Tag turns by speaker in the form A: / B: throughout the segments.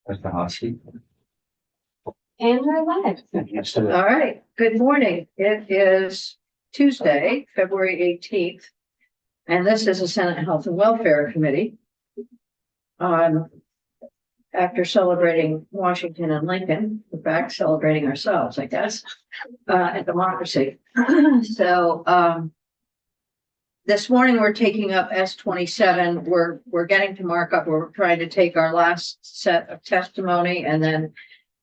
A: That's the hot seat.
B: And we're live.
A: Yes, to
C: All right, good morning. It is Tuesday, February 18th, and this is the Senate Health and Welfare Committee. After celebrating Washington and Lincoln, we're back celebrating ourselves, I guess, and democracy. So this morning we're taking up S27. We're getting to markup. We're trying to take our last set of testimony, and then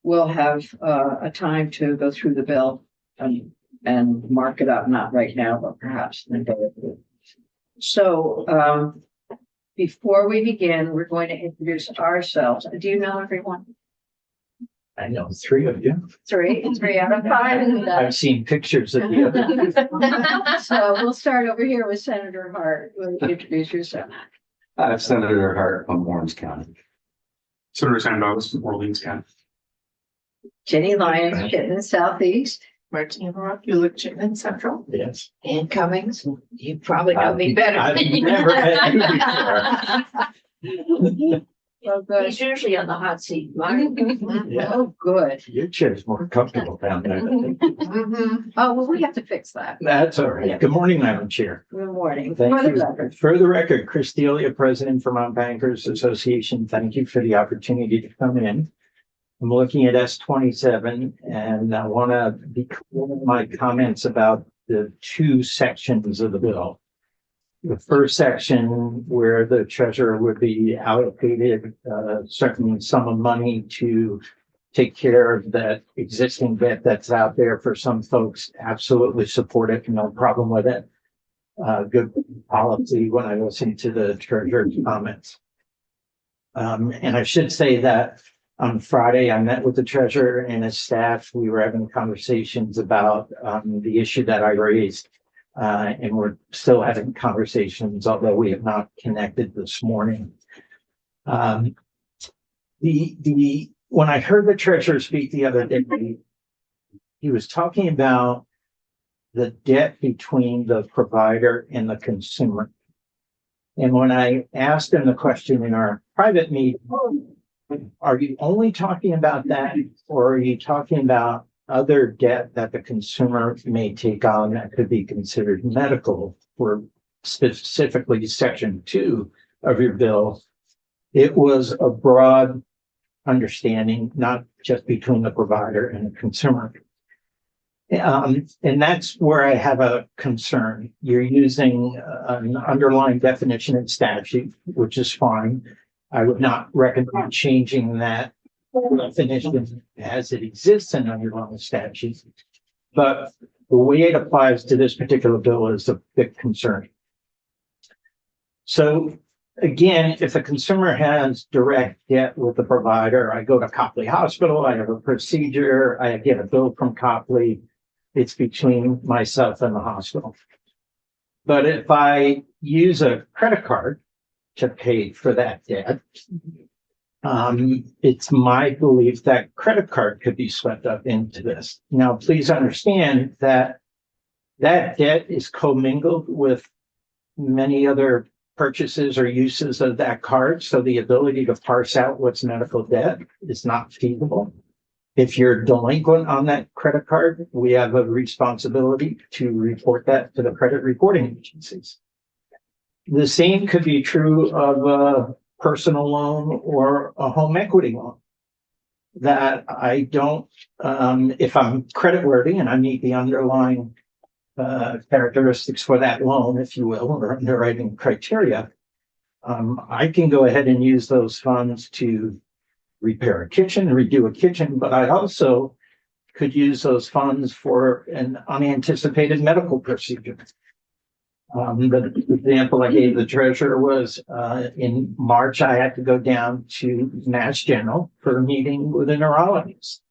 C: we'll have a time to go through the bill and mark it up, not right now, but perhaps in a day or two. So before we begin, we're going to introduce ourselves. Do you know everyone?
A: I know three of you.
C: Three out of five.
A: I've seen pictures of the other.
C: So we'll start over here with Senator Hart. Will you introduce yourself?
A: Senator Hart from Orange County.
D: Senator Sandals, Orleans County.
C: Jenny Lyons, Chittenden Southeast.
B: Martina Rock, you look Chittenden Central.
A: Yes.
B: Ann Cummings, you probably know me better.
A: I've never met you
C: Oh, good.
B: He's usually on the hot seat. Mark.
A: Yeah.
C: Oh, good.
A: Your chair's more comfortable down there.
B: Mhm.
C: Oh, well, we have to fix that.
A: That's all right. Good morning, Madam Chair.
C: Good morning.
A: Thank
C: For the
A: you.
C: record.
A: For the record, Chris Delia, President, Vermont Bankers Association. Thank you for the opportunity to come in. I'm looking at S27 and I want to be clear in my comments about the two sections of the bill. The first section where the treasurer would be allocated certain sum of money to take care of that existing debt that's out there. For some folks, absolutely support it, no problem with it. Good policy when I listen to the treasurer's comments. And I should say that on Friday, I met with the treasurer and his staff. We were having conversations about the issue that I raised. And we're still having conversations, although we have not connected this morning. When I heard the treasurer speak the other day, he was talking about the debt between the provider and the consumer. And when I asked him the question in our private meeting, are you only talking about that, or are you talking about other debt that the consumer may take on that could be considered medical, for specifically section 2 of your bill? It was a broad understanding, not just between the provider and the consumer. And that's where I have a concern. You're using an underlying definition in statute, which is fine. I would not recommend changing that definition as it exists in underlying statutes, but the way it applies to this particular bill is a big concern. So again, if a consumer has direct debt with the provider, I go to Copley Hospital, I have a procedure, I get a bill from Copley, it's between myself and the hospital. But if I use a credit card to pay for that debt, it's my belief that credit card could be swept up into this. Now, please understand that that debt is commingled with many other purchases or uses of that card. So the ability to parse out what's medical debt is not feasible. If you're delinquent on that credit card, we have a responsibility to report that to the credit reporting agencies. The same could be true of a personal loan or a home equity loan. That I don't, if I'm creditworthy and I meet the underlying characteristics for that loan, if you will, or underwriting criteria, I can go ahead and use those funds to repair a kitchen, redo a kitchen, but I also could use those funds for an unanticipated medical procedure. The example I gave the treasurer was in March, I had to go down to Mass General for a meeting with a neurologist.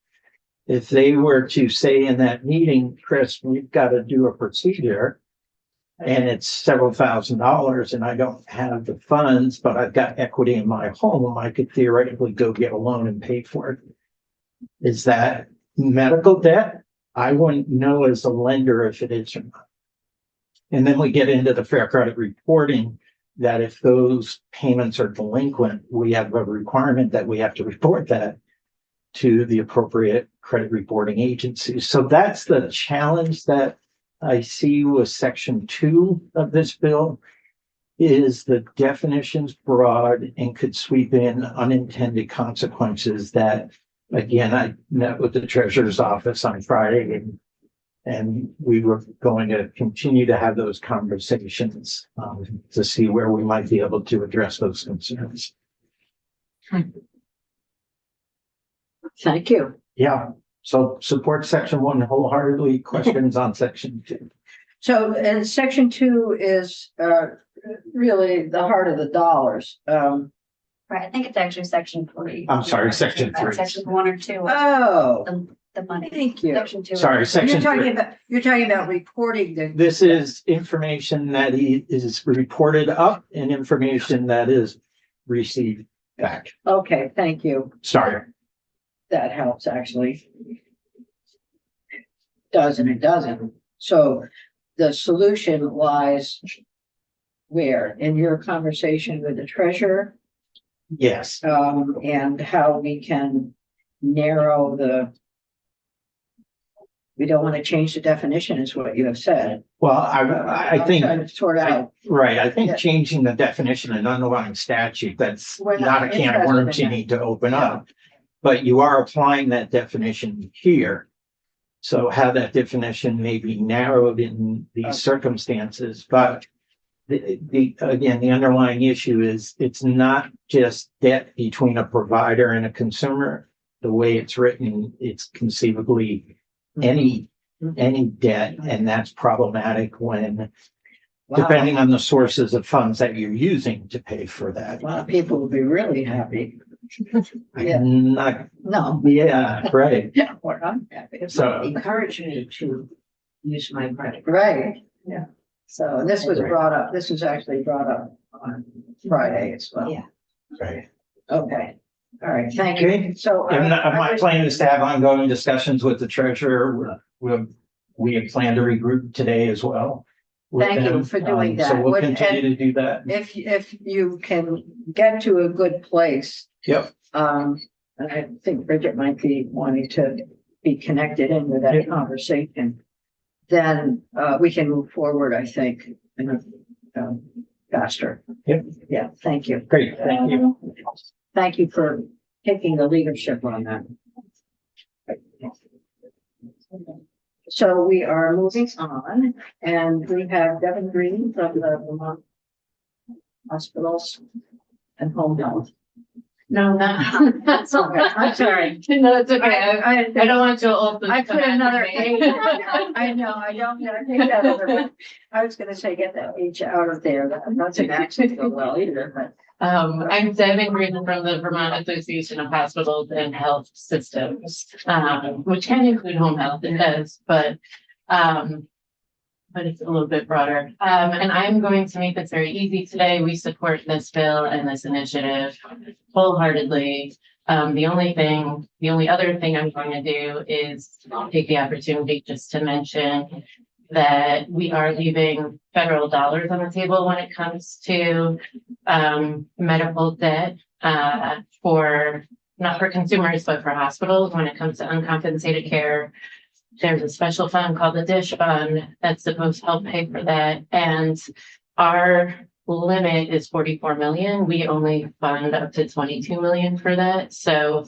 A: If they were to say in that meeting, Chris, we've got to do a procedure and it's several $1,000s and I don't have the funds, but I've got equity in my home, I could theoretically go get a loan and pay for it. Is that medical debt? I wouldn't know as a lender if it is or not. And then we get into the Fair Credit reporting that if those payments are delinquent, we have a requirement that we have to report that to the appropriate credit reporting agencies. So that's the challenge that I see with section 2 of this bill, is the definitions broad and could sweep in unintended consequences that, again, I met with the treasurer's office on Friday, and we were going to continue to have those conversations to see where we might be able to address those concerns.
C: Thank you.
A: Yeah, so support section 1 wholeheartedly. Questions on section 2?
C: So, and section 2 is, really the heart of the dollars.
E: Right, I think it's actually section 3.
A: I'm sorry, section 3.
E: Section 1 or 2,
C: Oh,
E: the money.
C: thank you.
E: Section 2.
A: Sorry, section 3.
C: You're talking about reporting the.
A: This is information that is reported up and information that is received back.
C: Okay, thank you.
A: Sorry.
C: That helps actually. Does and it doesn't. So the solution lies where? In your conversation with the treasurer,
A: Yes.
C: and how we can narrow the. We don't want to change the definition is what you have said.
A: Well, I
C: I'm
A: think,
C: trying to sort out.
A: right, I think
C: Yeah.
A: changing the definition and underlying statute, that's
C: We're
A: not
C: not
A: a can of
C: interested
A: worms
C: in
A: you
C: that.
A: need to open up. But you are applying that definition here. So how that definition may be narrowed in
C: Okay.
A: these circumstances, but again, the underlying issue is it's not just debt between a provider and a consumer. The way it's written, it's conceivably any debt, and that's problematic when,
C: Wow.
A: depending on the sources of funds that you're using to pay for that.
C: A lot of people will be really happy. Yeah.
A: Not,
C: No.
A: yeah, right.
C: We're not happy.
A: So,
B: Encourage me to use my credit.
C: Right, yeah. So this was brought up, this was actually brought up on Friday as well.
B: Yeah.
A: right.
C: Okay, all right, thank you.
A: Okay.
C: So.
A: And my
C: was-
A: plan is to have ongoing discussions with the treasurer. We have planned to regroup today as well. with
C: Thank you
A: them.
C: for doing
A: So
C: that.
A: we'll
C: Would-
A: continue to do that.
C: If you can get to a good place,
A: Yep.
C: and I think Bridget might be wanting to be connected in with that
A: Yeah.
C: conversation, then, we can move forward, I think, faster.
A: Yep.
C: Yeah, thank you.
A: Great, thank you.
C: Thank you for taking the leadership on that. So we are moving on, and we have Devin Green from the Vermont Hospitals and Home Health.
B: No, not, that's
C: Okay, I'm sorry.
B: No, it's okay. I don't want to open.
C: I put another H. I know, I don't, I think that over. I was gonna say, get that H out of there. That's an accent go well either, but.
F: I'm Devin Green from the Vermont Association of Hospitals and Health Systems, which can include home health, it does, but it's a little bit broader. And I'm going to make this very easy today. We support this bill and this initiative wholeheartedly. The only other thing I'm going to do is take the opportunity just to mention that we are leaving federal dollars on the table when it comes to medical debt for, not for consumers, but for hospitals when it comes to uncompensated care. There's a special fund called the DISH Fund that's supposed to help pay for that. And our limit is 44 million. We only fund up to 22 million for that. So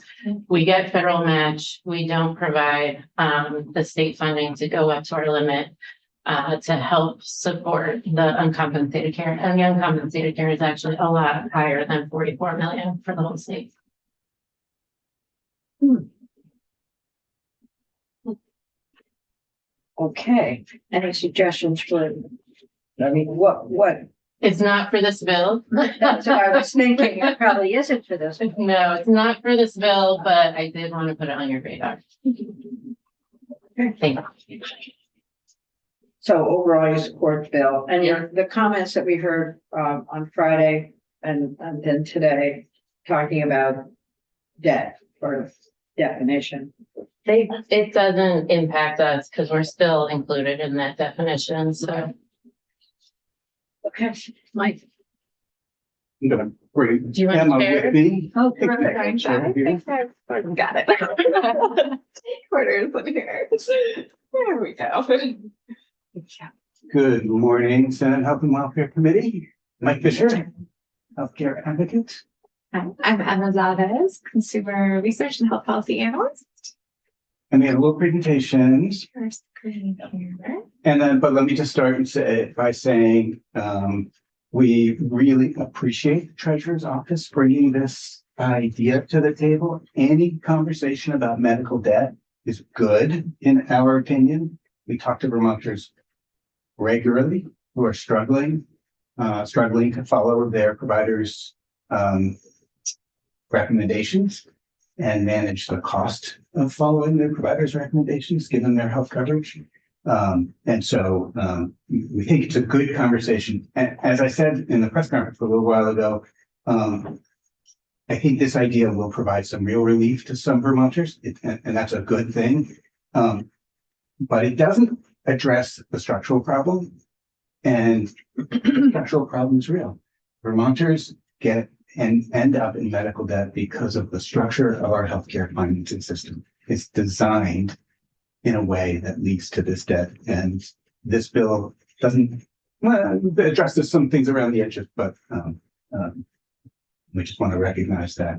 F: we get federal match. We don't provide the state funding to go up to our limit to help support the uncompensated care. And the uncompensated care is actually a lot higher than 44 million for the whole state.
C: Okay, any suggestions for, I mean, what,
F: It's not for this bill.
C: that's what I was thinking, it probably isn't for this.
F: No, it's not for this bill, but I did want to put it on your radar. Thank you.
C: So overall, you support the bill, and the comments that we heard, on Friday and then today, talking about debt or definition.
F: It doesn't impact us because we're still included in that definition, so.
C: Okay, Mike,
G: I'm gonna bring
F: Do you want to
G: Emma
F: share?
G: with me.
C: Oh,
G: Thank you.
H: Got it. Quarters in here. There we go.
G: Good morning, Senate Health and Welfare Committee. Mike Fisher, Healthcare Advocate.
H: Hi, I'm Emma Zalvez, Consumer Research and Health Policy Analyst.
G: And we have a little presentation.
H: Your screen here.
G: And then, but let me just start and say by saying, we really appreciate the Treasurer's Office bringing this idea to the table. Any conversation about medical debt is good, in our opinion. We talk to Vermonters regularly who are struggling to follow their providers' recommendations and manage the cost of following their providers' recommendations, given their health coverage. And so we think it's a good conversation. And as I said in the press conference a little while ago, I think this idea will provide some real relief to some Vermonters, and that's a good thing. But it doesn't address the structural problem, and the structural problem is real. Vermonters get and end up in medical debt because of the structure of our healthcare financing system. It's designed in a way that leads to this debt, and this bill doesn't addresses some things around the edges, but we just want to recognize that.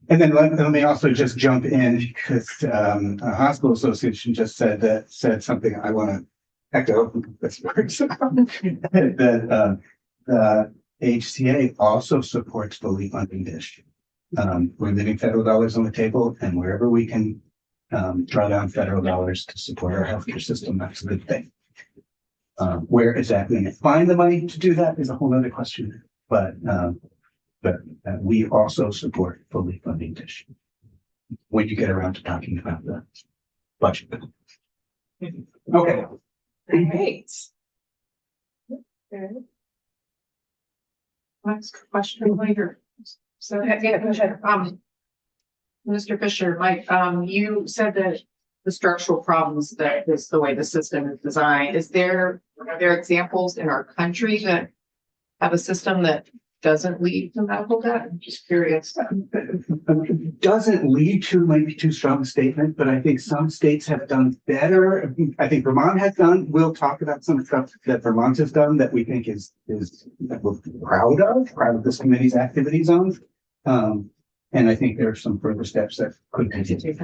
G: And then let me also just jump in because a hospital association just said something I want to echo this words that HCA also supports fully funding DISH. We're leaving federal dollars on the table, and wherever we can draw down federal dollars to support our healthcare system, that's a good thing. Where exactly we find the money to do that is a whole other question, but we also support fully funding DISH when you get around to talking about the budget. Okay.
H: Great.
B: Next question later. So, yeah, go ahead. Mr. Fisher, Mike, you said that the structural problems that is the way the system is designed. Are there examples in our country that have a system that doesn't lead to medical debt? I'm just curious.
G: Doesn't lead to might be too strong a statement, but I think some states have done better. I think Vermont has done. We'll talk about some stuff that Vermont has done that we think is that we're proud of this committee's activities on. And I think there are some further steps that could continue.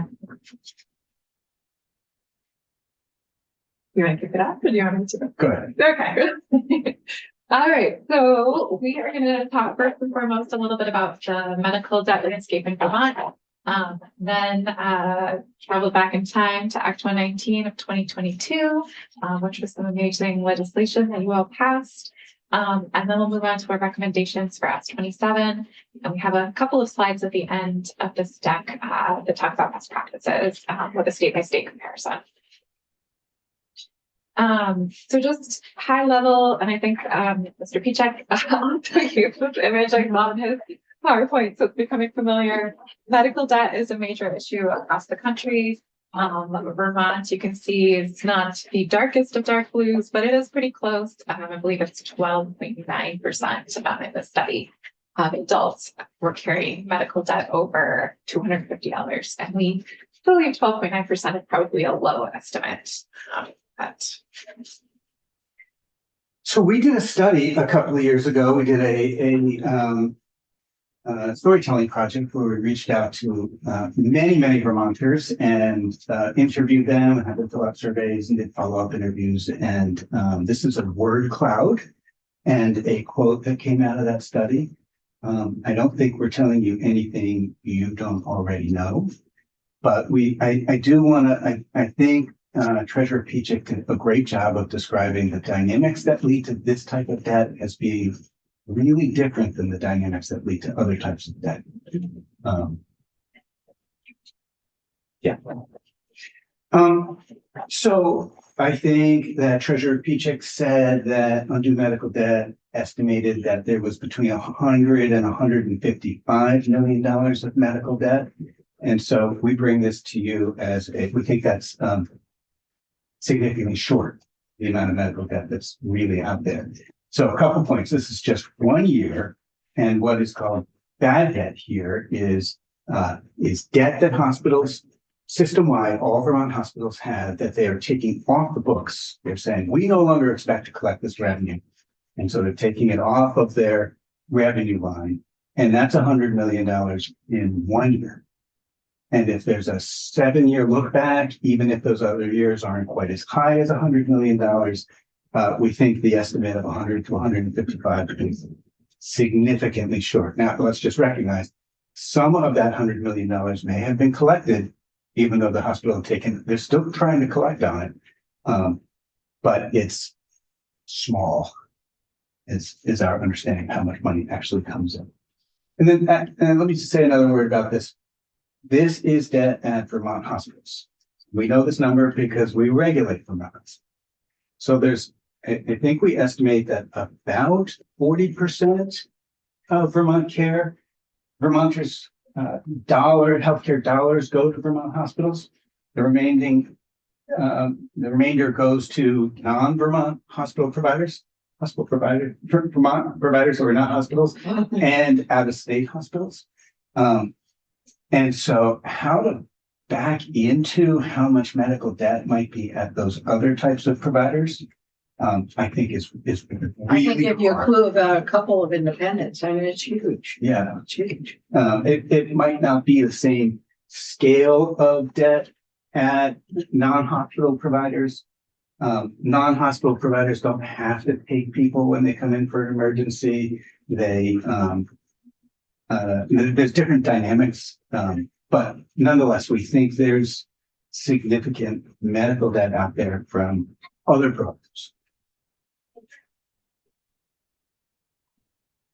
H: You want to kick it off or do you want me to?
G: Go ahead.
H: Okay. All right, so we are going to talk first and foremost a little bit about the medical debt landscape in Vermont. Then travel back in time to Act 119 of 2022, which was some amazing legislation that you all passed. And then we'll move on to our recommendations for S 27. And we have a couple of slides at the end of this deck that talk about best practices with a state-by-state comparison. So just high level, and I think Mr. Pichek also used this image on his PowerPoint, so it's becoming familiar. Medical debt is a major issue across the country. Vermont, you can see, is not the darkest of dark blues, but it is pretty close. I believe it's 12.9% in the study of adults were carrying medical debt over $250, and we believe 12.9% is probably a low estimate.
G: So we did a study a couple of years ago. We did a storytelling project where we reached out to many Vermonters and interviewed them and had them fill out surveys and did follow-up interviews. And this is a word cloud and a quote that came out of that study. I don't think we're telling you anything you don't already know, but I do want to, I think Treasurer Pichek did a great job of describing the dynamics that lead to this type of debt as being really different than the dynamics that lead to other types of debt. So I think that Treasurer Pichek said that undue medical debt estimated that there was between $100 and $155 million of medical debt. And so we bring this to you we think that's significantly short the amount of medical debt that's really out there. So a couple points. This is just 1 year And what is called bad debt here is debt that hospitals system-wide, all Vermont hospitals have that they are taking off the books. They're saying, we no longer expect to collect this revenue. And so they're taking it off of their revenue line. And that's $100 million in 1 year. And if there's a 7-year look back, even if those other years aren't quite as high as $100 million, we think the estimate of 100 to 155 is significantly short. Now, let's just recognize some of that $100 million may have been collected, even though the hospital they're still trying to collect on it. But it's small, is our understanding of how much money actually comes in. And then, and let me just say another word about this. This is debt at Vermont hospitals. We know this number because we regulate Vermont. So I think we estimate that about 40% of Vermonters' healthcare dollars go to Vermont hospitals. The remainder goes to non-Vermont hospital providers, Vermont providers who are not hospitals, and out-of-state hospitals. And so how to back into how much medical debt might be at those other types of providers, I think is really
C: I can give you a
G: hard.
C: clue about a couple of independents. I mean, it's huge.
G: Yeah,
C: It's huge.
G: it might not be the same scale of debt at non-hospital providers. Non-hospital providers don't have to take people when they come in for an emergency. There's different dynamics, but nonetheless, we think there's significant medical debt out there from other providers.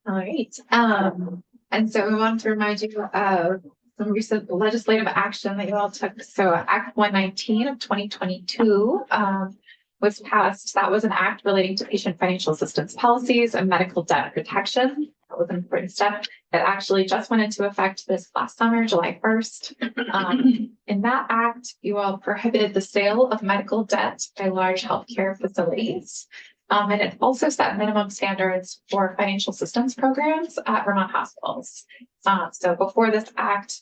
H: All right. And so we wanted to remind you of some recent legislative action that you all took. So Act 119 of 2022 was passed. That was an act relating to patient financial assistance policies and medical debt protection. That was an important step. It actually just went into effect this last summer, July 1st. In that act, you all prohibited the sale of medical debt by large healthcare facilities. And it also set minimum standards for financial assistance programs at Vermont hospitals. So before this act,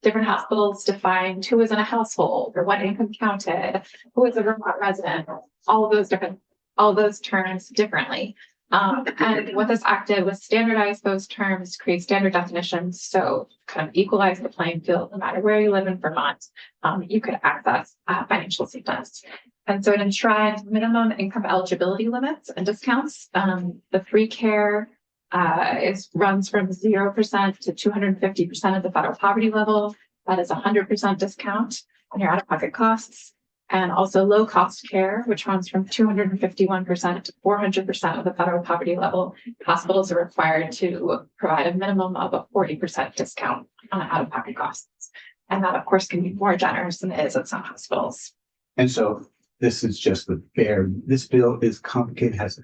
H: different hospitals defined who was in a household or what income counted, who was a Vermont resident, all those terms differently. And what this act did was standardize those terms, create standard definitions, so kind of equalize the playing field. No matter where you live in Vermont, you could access financial assistance. And so it enshrined minimum income eligibility limits and discounts. The free care runs from 0% to 250% of the federal poverty level. That is 100% discount on your out-of-pocket costs. And also low cost care, which runs from 251% to 400% of the federal poverty level. Hospitals are required to provide a minimum of a 40% discount on out-of-pocket costs. And that, of course, can be more generous than it is at some hospitals.
G: And so this is just this bill is complicated, has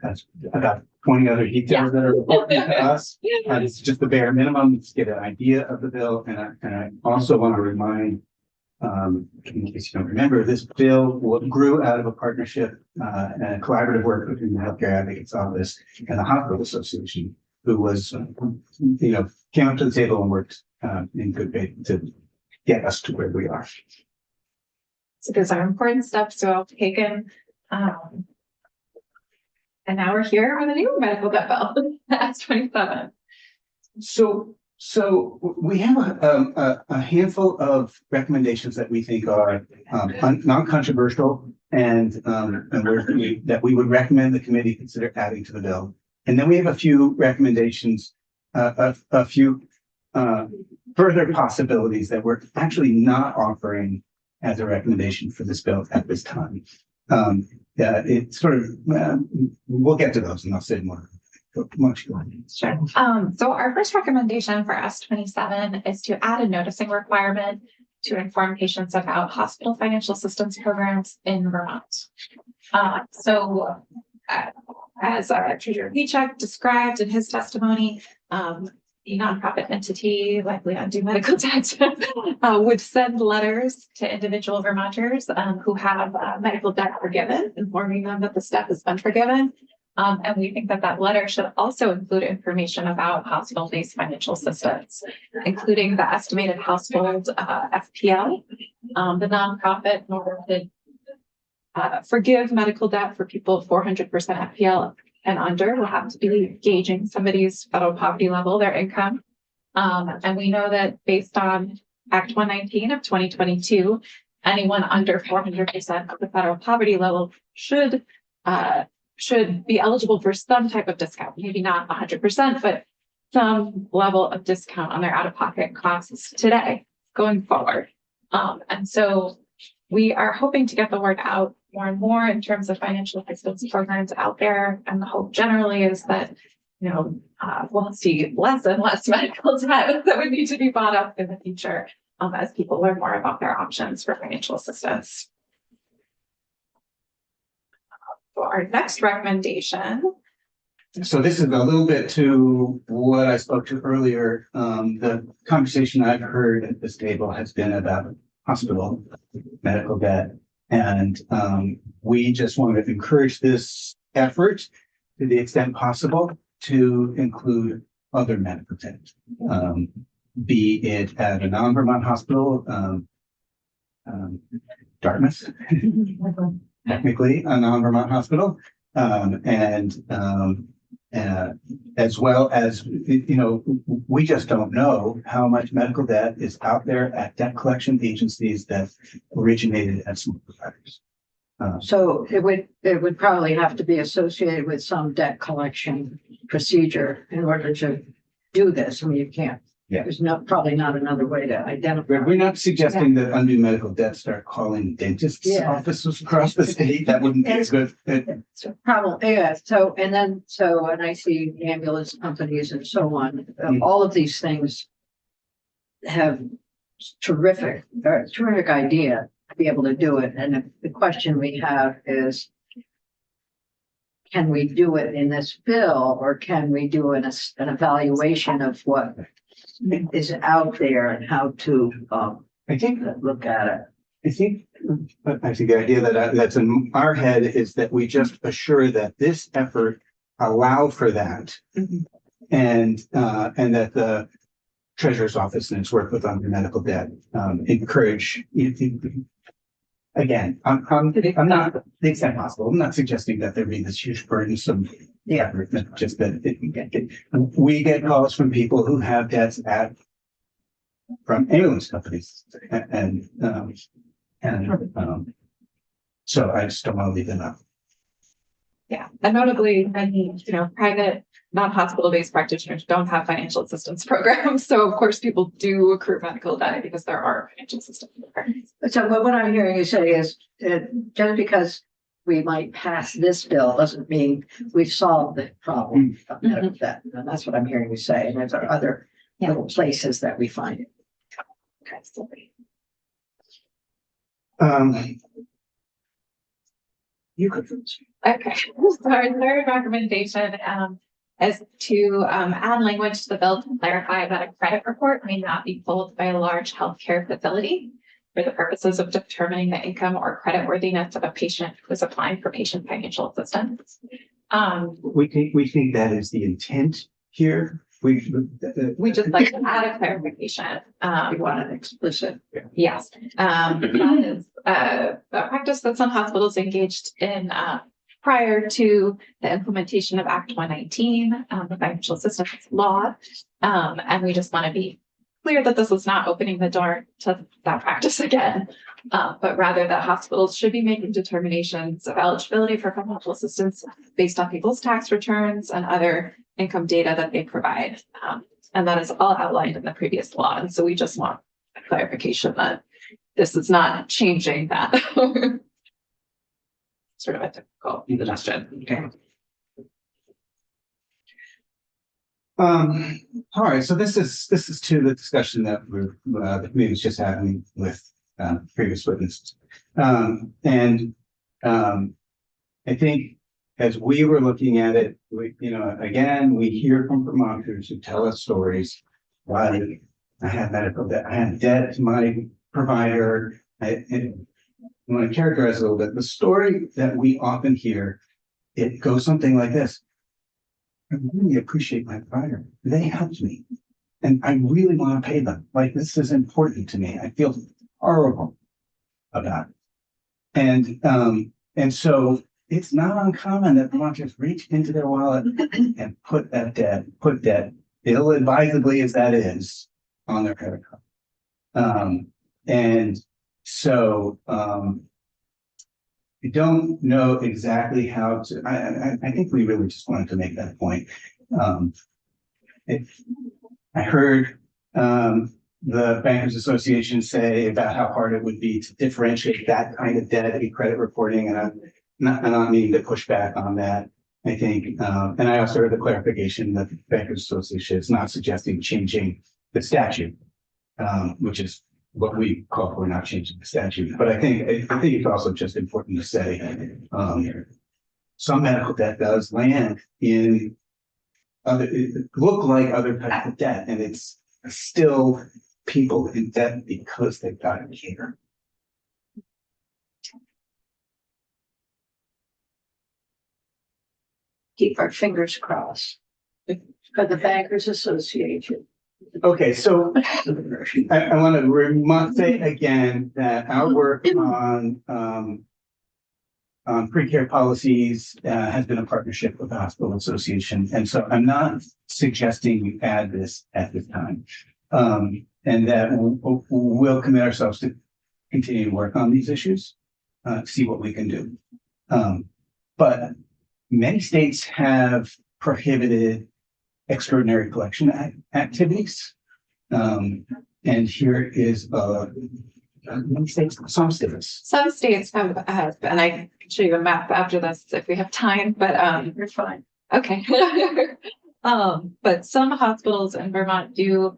G: about 20 other details that are important to us. And it's just the bare minimum to get an idea of the bill. And I also want to remind, in case you don't remember, this bill grew out of a partnership and a collaborative work between the Healthcare Advocates Office and the Hospital Association, who was, came up to the table and worked in good faith to get us to where we are.
H: So those are important steps to all taken. And now we're here with a new medical debt bill, S27.
G: So we have a handful of recommendations that we think are non-controversial and that we would recommend the committee consider adding to the bill. And then we have a few recommendations, a few further possibilities that we're actually not offering as a recommendation for this bill at this time. It's sort of, we'll get to those and I'll say more.
H: Sure. So our first recommendation for S27 is to add a noticing requirement to inform patients about hospital financial assistance programs in Vermont. As Treasurer Pichek described in his testimony, the nonprofit entity, likely Undo Medical Debt, would send letters to individual Vermonters who have medical debt forgiven, informing them that the step has been forgiven. And we think that that letter should also include information about hospital-based financial assistance, including the estimated household FPL, the nonprofit in order to forgive medical debt for people 400% FPL and under will have to be gauging somebody's federal poverty level, their income. And we know that based on Act 119 of 2022, anyone under 400% of the federal poverty level should be eligible for some type of discount, maybe not 100%, but some level of discount on their out-of-pocket costs today going forward. And so we are hoping to get the word out more and more in terms of financial assistance programs out there. And the hope generally is that, we'll see less and less medical debt that would need to be bought up in the future as people learn more about their options for financial assistance. For our next recommendation.
G: So this is a little bit to what I spoke to earlier. The conversation I've heard at this table has been about hospital medical debt. And we just want to encourage this effort to the extent possible to include other medical debt, be it at a non-Vermont hospital, Dartmouth, technically a non-Vermont hospital, as well as, we just don't know how much medical debt is out there at debt collection agencies that originated at small providers.
C: So it would probably have to be associated with some debt collection procedure in order to do this. I mean, you can't.
G: Yeah.
C: There's probably not another way to identify.
G: We're not suggesting that undue medical debt start calling dentists' offices across the state. That wouldn't be a good.
C: Probably, yeah. And I see ambulance companies and so on. All of these things have terrific idea to be able to do it. And the question we have is, can we do it in this bill, or can we do an evaluation of what is out there and how to
G: I think
C: look at it?
G: I think the idea that's in our head is that we just assure that this effort allow for that, and that the treasurer's office and its work with under medical debt encourage. Again, I'm not the extent possible. I'm not suggesting that there be this huge burdensome effort, just that we get calls from people who have debts from ambulance companies, and so I just don't want to leave them out.
H: Yeah, and notably, many, private non-hospital-based practitioners don't have financial assistance programs. So of course, people do accrue medical debt because there are financial assistance programs.
C: So what I'm hearing you say is just because we might pass this bill doesn't mean we've solved the problem of medical debt. And that's what I'm hearing you say. And there's other little places that we find it.
H: Okay,
G: You could.
H: Okay, so our third recommendation is to add language to the bill to clarify that a credit report may not be pulled by a large healthcare facility for the purposes of determining the income or creditworthiness of a patient who is applying for patient financial assistance.
G: We think that is the intent here. We
H: just like to add a clarification.
C: We want an explicit.
H: Yes, that is a practice that some hospitals engaged in prior to the implementation of Act 119, the financial assistance law. And we just want to be clear that this is not opening the door to that practice again, but rather that hospitals should be making determinations of eligibility for financial assistance based on people's tax returns and other income data that they provide. And that is all outlined in the previous law. And so we just want clarification that this is not changing that. Sort of a typical suggestion.
C: Okay.
G: All right, so this is to the discussion that the committee was just having with previous witnesses. I think as we were looking at it, again, we hear from Vermonters who tell us stories. Why I have medical debt, I have debt to my provider. I want to characterize a little bit. The story that we often hear it goes something like this. I really appreciate my provider. They helped me. And I really want to pay them. Like, this is important to me. I feel horrible about it. And so it's not uncommon that Vermonters reach into their wallet and put debt, ill-advisedly as that is, on their credit card. And so, I don't know exactly how to, I think we really just wanted to make that point. I heard, the Bankers Association say about how hard it would be to differentiate that kind of debt in credit reporting, and I'm not meaning to push back on that. I think, and I also heard the clarification that the Bankers Association is not suggesting changing the statute, which is what we call for, not changing the statute. But I think it's also just important to say, some medical debt does land in look like other types of debt, and it's still people in debt because they've got it here.
C: Keep our fingers crossed for the Bankers Association.
G: Okay, so I want to say again that our work on pre-care policies has been a partnership with the Hospital Association, and so I'm not suggesting we add this at this time, and that we'll commit ourselves to continue to work on these issues, see what we can do. But many states have prohibited extraordinary collection activities, and here is many states, some states.
H: Some states have, and I can show you a map after this if we have time, but
C: You're fine.
H: okay. But some hospitals in Vermont do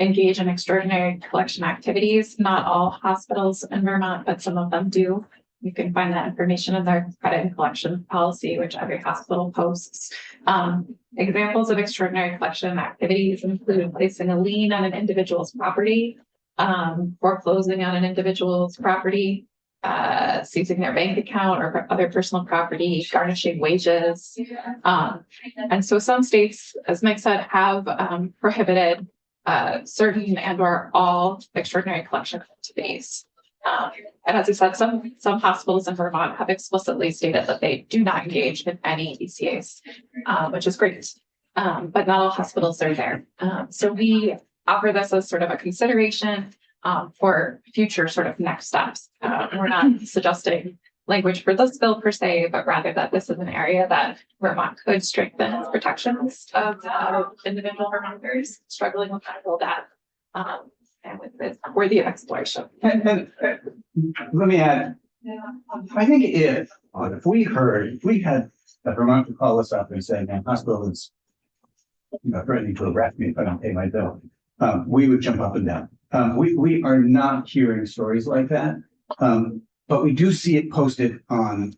H: engage in extraordinary collection activities. Not all hospitals in Vermont, but some of them do. You can find that information in their credit and collection policy, which every hospital posts. Examples of extraordinary collection activities include placing a lien on an individual's property, foreclosing on an individual's property, seizing their bank account or other personal property, garnishing wages. And so some states, as Mike said, have prohibited certain and or all extraordinary collection activities. And as I said, some hospitals in Vermont have explicitly stated that they do not engage in any ECAs, which is great. But not all hospitals are there. So we offer this as sort of a consideration for future sort of next steps. We're not suggesting language for this bill per se, but rather that this is an area that Vermont could strengthen its protections of individual Vermonters struggling with medical debt. And with this worthy of exploration.
G: And let me add, I think if we had a Vermonter call us up and say, man, hospital is threatening to arrest me if I don't pay my bill, we would jump up and down. We are not hearing stories like that, but we do see it posted on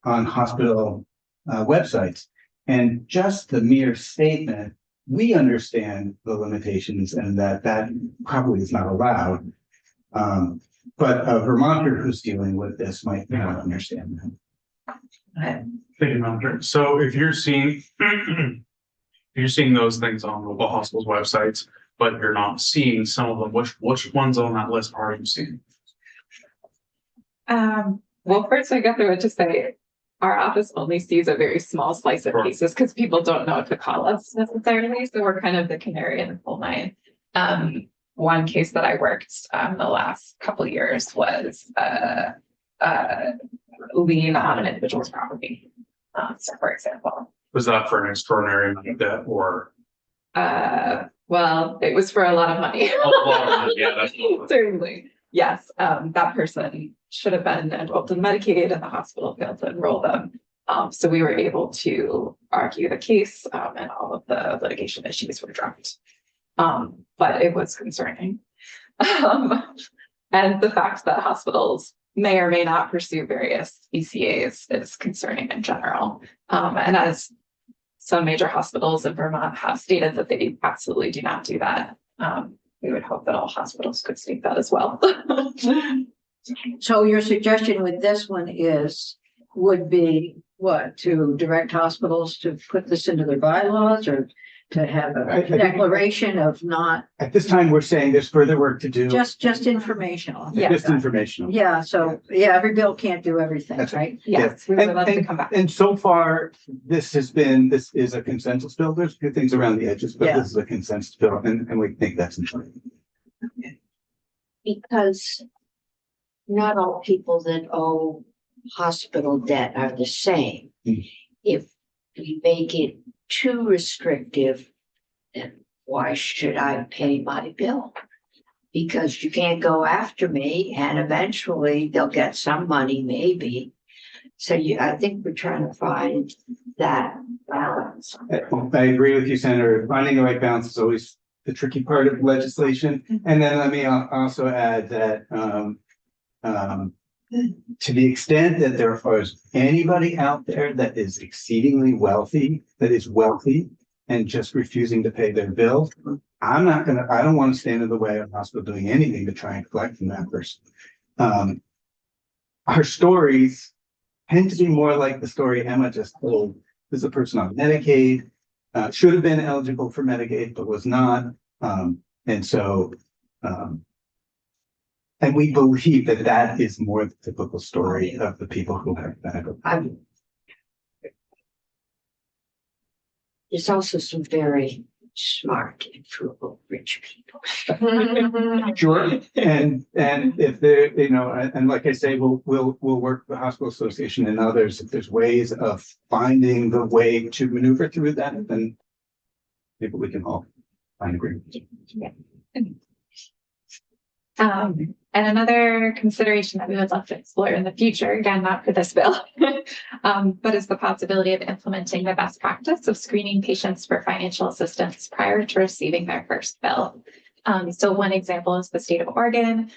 G: hospital websites, and just the mere statement, we understand the limitations and that probably is not allowed. But a Vermonter who's dealing with this might not understand that.
D: Thank you, Manager. So if you're seeing those things on local hospitals' websites, but you're not seeing some of them, which ones on that list are you seeing?
H: Well, first I go through it to say our office only sees a very small slice of cases because people don't know what to call us necessarily. So we're kind of the canary in the coal mine. One case that I worked the last couple of years was lien on an individual's property. So for example.
D: Was that for an extraordinary amount of debt or?
H: Well, it was for a lot of money.
D: A lot of money, yeah, that's
H: certainly. Yes, that person should have been enrolled in Medicaid and the hospital failed to enroll them. So we were able to argue the case and all of the litigation issues were dropped. But it was concerning. And the fact that hospitals may or may not pursue various ECAs is concerning in general. And as some major hospitals in Vermont have stated that they absolutely do not do that, we would hope that all hospitals could state that as well.
C: So your suggestion with this one would be what, to direct hospitals to put this into their bylaws or to have
G: I
C: a
G: think-
C: declaration of not,
G: At this time, we're saying there's further work to do.
C: just informational?
G: Just informational.
C: Yeah, so, yeah, every bill can't do everything,
G: That's
C: right?
H: Yes, we would love to come back.
G: And so far, this is a consensus bill. There's good things around the edges, but
C: Yeah.
G: this is a consensus bill and we think that's important.
I: Because not all people that owe hospital debt are the same.
G: Mm.
I: If we make it too restrictive, then why should I pay my bill? Because you can't go after me and eventually they'll get some money, maybe. So I think we're trying to find that balance.
G: I agree with you, Senator. Finding the right balance is always the tricky part of legislation. And then let me also add that, to the extent that there is anybody out there that is exceedingly wealthy, and just refusing to pay their bill, I don't want to stand in the way of the hospital doing anything to try and collect from that person. Our stories tend to be more like the story Emma just told. There's a person on Medicaid, should have been eligible for Medicaid, but was not. And we believe that that is more the typical story of the people who have medical.
I: There's also some very smart and frugal rich people.
G: Sure. And if they're, and like I say, we'll work with the hospital association and others. If there's ways of finding the way to maneuver through that, then maybe we can all find agreement.
H: And another consideration that we would love to explore in the future, again, not for this bill, but is the possibility of implementing the best practice of screening patients for financial assistance prior to receiving their first bill. So one example is the state of Oregon,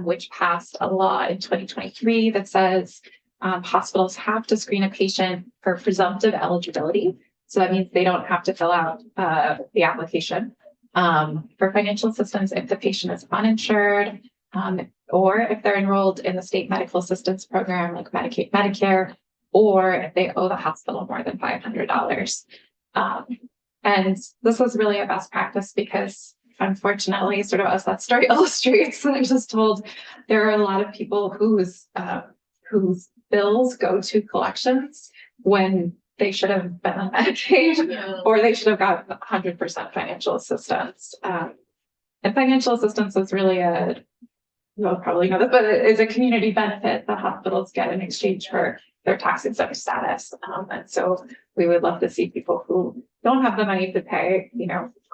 H: which passed a law in 2023 that says hospitals have to screen a patient for presumptive eligibility. So that means they don't have to fill out the application for financial assistance if the patient is uninsured, or if they're enrolled in the state medical assistance program like Medicaid, Medicare, or if they owe the hospital more than $500. And this is really a best practice because unfortunately, sort of as that story illustrates, I just told, there are a lot of people whose bills go to collections when they should have been on Medicaid, or they should have gotten 100% financial assistance. And financial assistance is really you'll probably know this, but it is a community benefit the hospitals get in exchange for their tax exempt status. And so we would love to see people who don't have the money to pay,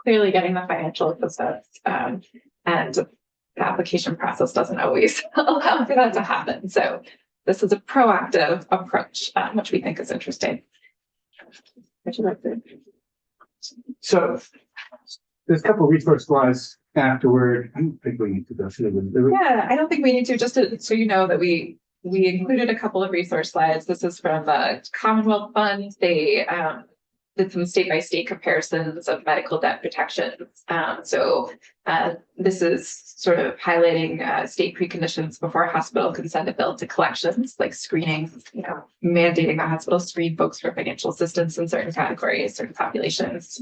H: clearly getting the financial assistance. And the application process doesn't always allow for that to happen. So this is a proactive approach, which we think is interesting. Would you like to?
G: So there's a couple of resource slides afterward. I don't think we need to go through them.
H: Yeah, I don't think we need to, just so you know that we included a couple of resource slides. This is from the Commonwealth Fund. They did some state-by-state comparisons of medical debt protections. This is sort of highlighting state preconditions before a hospital can send a bill to collections, like screening, mandating the hospital screen folks for financial assistance in certain categories, certain populations.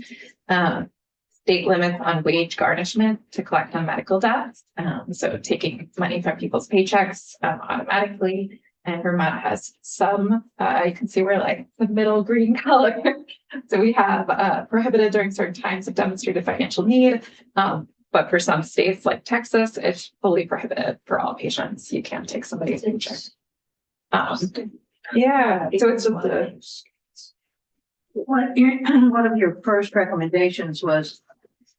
H: State limits on wage garnishment to collect on medical debts. So taking money from people's paychecks automatically. And Vermont has some, you can see we're like the middle green color. So we have prohibited during certain times of demonstrated financial need. But for some states like Texas, it's fully prohibited for all patients. You can't take somebody's paycheck. Yeah, so it's just
C: One of your first recommendations was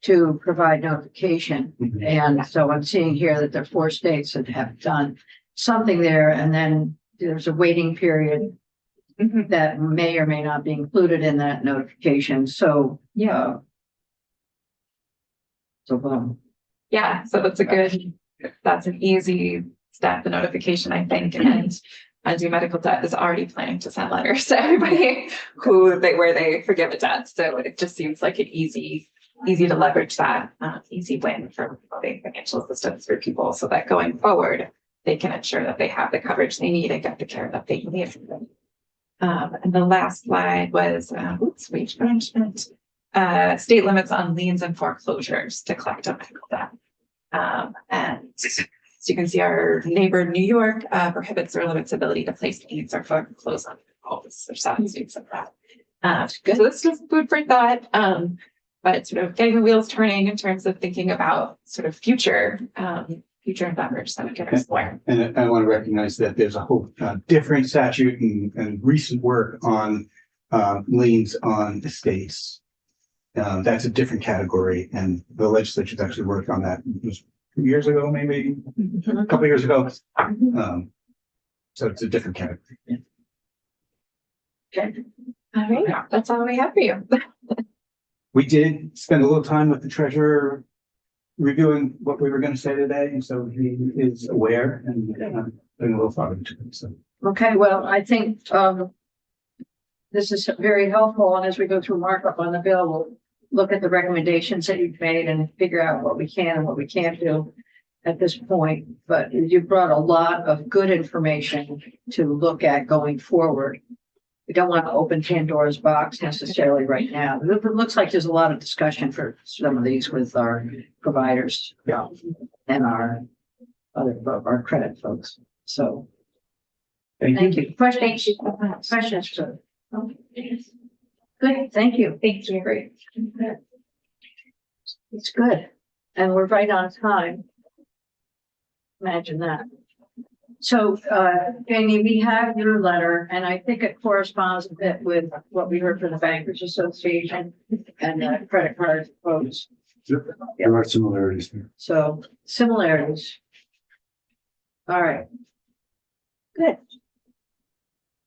C: to provide notification.
G: Mhm.
C: And so I'm seeing here that there are 4 states that have done something there, and then there's a waiting period that may or may not be included in that notification. So,
H: yeah. Yeah, so that's an easy step, the notification, I think. And Do Medical Debt is already planning to send letters to everybody where they forgive a debt. So it just seems like an easy to leverage that easy win for promoting financial assistance for people, so that going forward, they can ensure that they have the coverage they need and get the care that they need. And the last slide was, wage garnishment, state limits on liens and foreclosures to collect on medical debt. And as you can see, our neighbor, New York, prohibits or limits ability to place liens or foreclose on homes. There's 7 states of that. So this is food for thought, but sort of getting the wheels turning in terms of thinking about sort of future endeavors that we can explore.
G: And I want to recognize that there's a whole different statute and recent work on liens on estates. That's a different category, and the legislature's actually worked on that 2 years ago, maybe a couple years ago. So it's a different category.
C: Okay.
H: All right, that's all we have for you.
G: We did spend a little time with the treasurer reviewing what we were going to say today, and so he is aware and doing a little thought into it. So
C: Okay, well, I think, this is very helpful, and as we go through markup on the bill, we'll look at the recommendations that you've made and figure out what we can and what we can't do at this point. But you brought a lot of good information to look at going forward. We don't want to open Pandora's box necessarily right now. It looks like there's a lot of discussion for some of these with our providers.
G: Yeah.
C: And our credit folks. So
G: thank you.
C: Questions? Questions, sir? Good, thank you.
H: Thank you.
C: Great. It's good. And we're right on time. Imagine that. So, Jamie, we have your letter, and I think it corresponds a bit with what we heard from the Bankers Association and the credit card folks.
G: There are similarities there.
C: So similarities. All right. Good.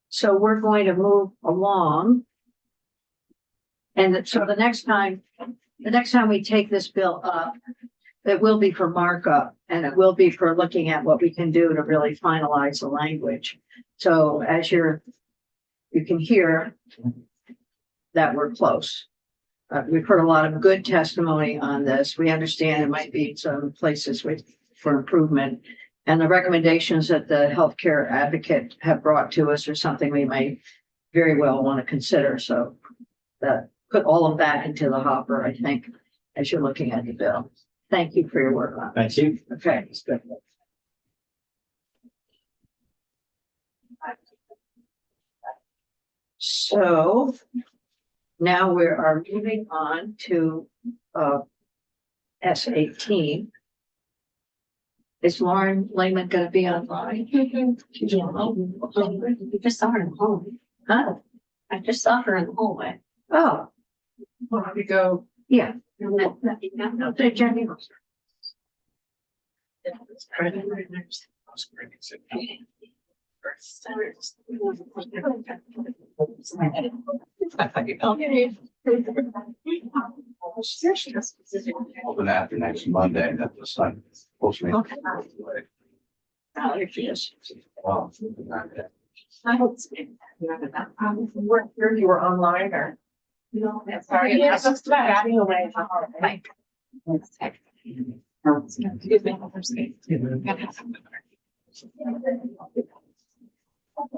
C: So we're going to move along. And so the next time we take this bill up, it will be for markup, and it will be for looking at what we can do to really finalize the language. So as you can hear that we're close. We've heard a lot of good testimony on this. We understand there might be some places for improvement. And the recommendations that the healthcare advocate have brought to us are something we may very well want to consider. So put all of that into the hopper, I think, as you're looking at the bill. Thank you for your work on it.
A: Thank you.
C: Okay, it's good. So now we are moving on to S18. Is Lauren Lehman going to be online? She's on home.
E: You just saw her in the home.
C: Huh?
E: I just saw her in the hallway.
C: Oh,
B: Well, we go.
C: yeah.
E: No,
C: So Jenny.
G: Open after next Monday, that's the sign.
C: Okay. Oh, there she is.
B: I hope so. You were online or? No, sorry.
H: Yeah,
B: I was chatting away.
C: Right.
H: Excuse me.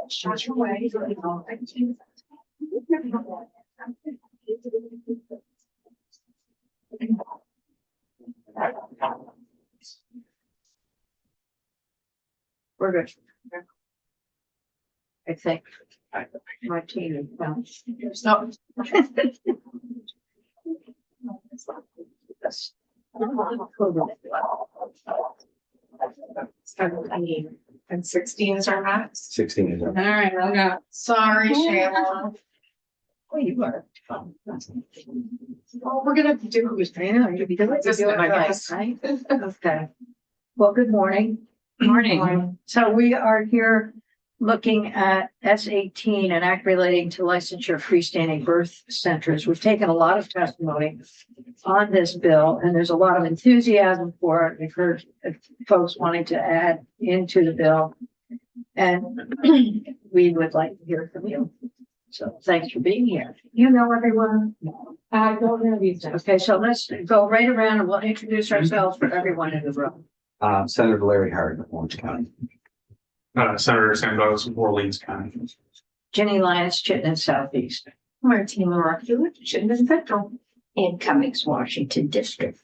B: Shut your way.
C: We're good. I think. My team is down.
B: So.
C: Yes.
B: 17 and 16 is our max.
G: 16 is
B: All right, I got. Sorry, Shayla.
C: Oh, you are.
B: Well, we're gonna do who's.
C: I know, you'll be doing
B: Just
C: it
B: my
C: right,
B: best.
C: right? Okay. Well, good morning.
H: Morning.
C: So we are here looking at S18, an act relating to licensure of freestanding birth centers. We've taken a lot of testimony on this bill, and there's a lot of enthusiasm for it. We've heard folks wanting to add into the bill, and we would like to hear from you. So thanks for being here. You know everyone?
H: I don't know these days.
C: Okay, so let's go right around and we'll introduce ourselves for everyone in the room.
G: Senator Larry Hart of Orange County.
D: Senator Sam Douglas of Orleans County.
C: Jenny Lyons, Chittenden Southeast.
B: Martina Rockwood, Chittenden Central.
I: In Cummings, Washington District.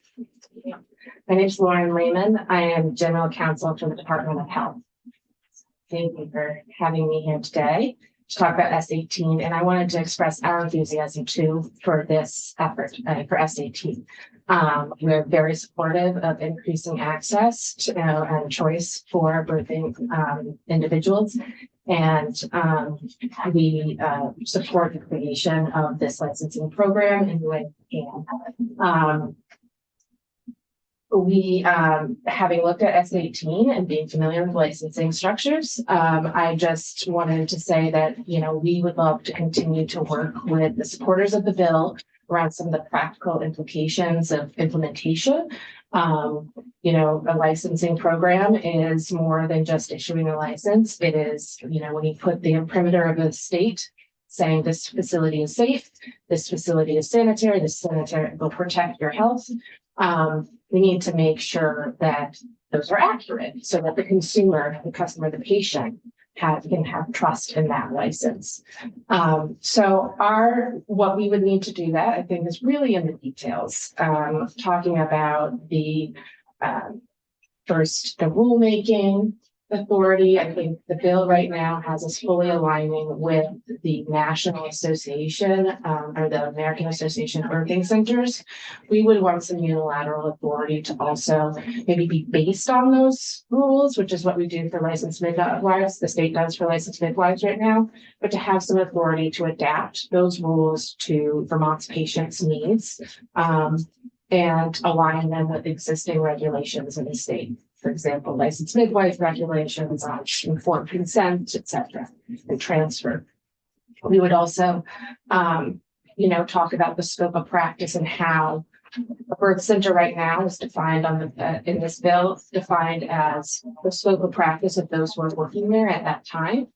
F: My name is Lauren Lehman. I am General Counsel for the Department of Health. Thank you for having me here today to talk about S18, and I wanted to express our enthusiasm too for this effort for S18. We're very supportive of increasing access to, and choice for birthing individuals, and we support the creation of this licensing program in the way we can. We, having looked at S18 and being familiar with licensing structures, I just wanted to say that, you know, we would love to continue to work with the supporters of the bill around some of the practical implications of implementation. You know, a licensing program is more than just issuing a license. It is, you know, when you put the imprimatur of the state saying this facility is safe, this facility is sanitary, this sanitary will protect your health. We need to make sure that those are accurate so that the consumer, the customer, the patient can have trust in that license. So what we would need to do that, I think, is really in the details, talking about the first, the rulemaking authority. I think the bill right now has us fully aligning with the National Association or the American Association of Birthing Centers. We would want some unilateral authority to also maybe be based on those rules, which is what we do for licensed midwives. The state does for licensed midwives right now, but to have some authority to adapt those rules to Vermont's patients' needs and align them with existing regulations in the state. For example, licensed midwife regulations on informed consent, et cetera, and transfer. We would also, you know, talk about the scope of practice and how a birth center right now is defined on the in this bill, defined as the scope of practice of those who are working there at that time.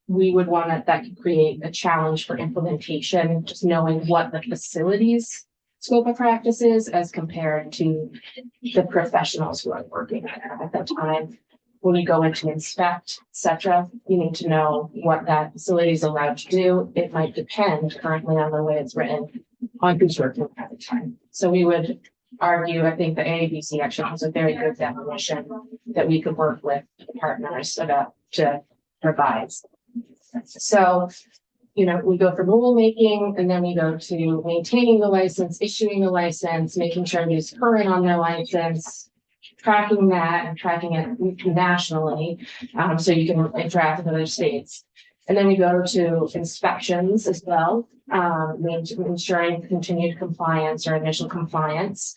F: We would want that could create a challenge for implementation, just knowing what the facilities scope of practice is as compared to the professionals who are working at that time. When you go in to inspect, et cetera, you need to know what that facility is allowed to do. It might depend currently on the way it's written on who's working at the time. So we would argue, I think the AABC actually has a very good definition that we could work with partners about to provide. So, you know, we go from rulemaking and then we go to maintaining the license, issuing the license, making sure everybody's current on their license, tracking that and tracking it nationally, so you can interact with other states. And then we go to inspections as well, ensuring continued compliance or initial compliance,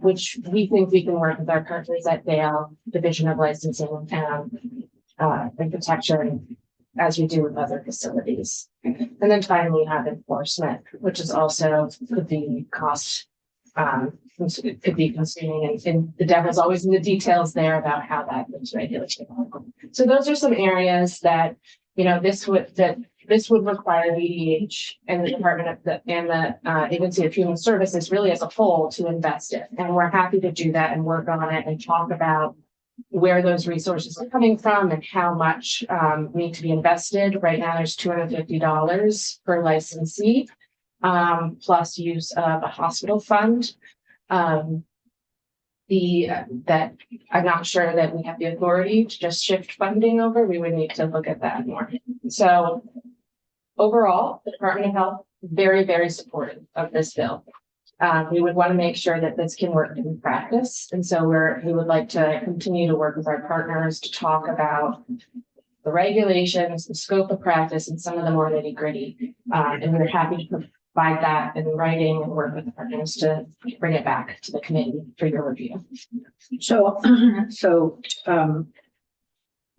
F: which we think we can work with our partners at Dale Division of Licensing and Protection, as we do with other facilities. And then finally we have enforcement, which is also could be cost, it could be consuming, and the devil's always in the details there about how that is regulated. So those are some areas that, you know, this would require VDH and the Department of the Agency of Human Services really as a whole to invest in. And we're happy to do that and work on it and talk about where those resources are coming from and how much need to be invested. Right now, there's $250 per licensee, plus use of a hospital fund. That I'm not sure that we have the authority to just shift funding over. We would need to look at that more. So overall, the Department of Health, very, very supportive of this bill. We would want to make sure that this can work in practice. And so we would like to continue to work with our partners to talk about the regulations, the scope of practice, and some of the more nitty gritty. And we're happy to provide that in writing and work with the partners to bring it back to the committee for your review.
C: So,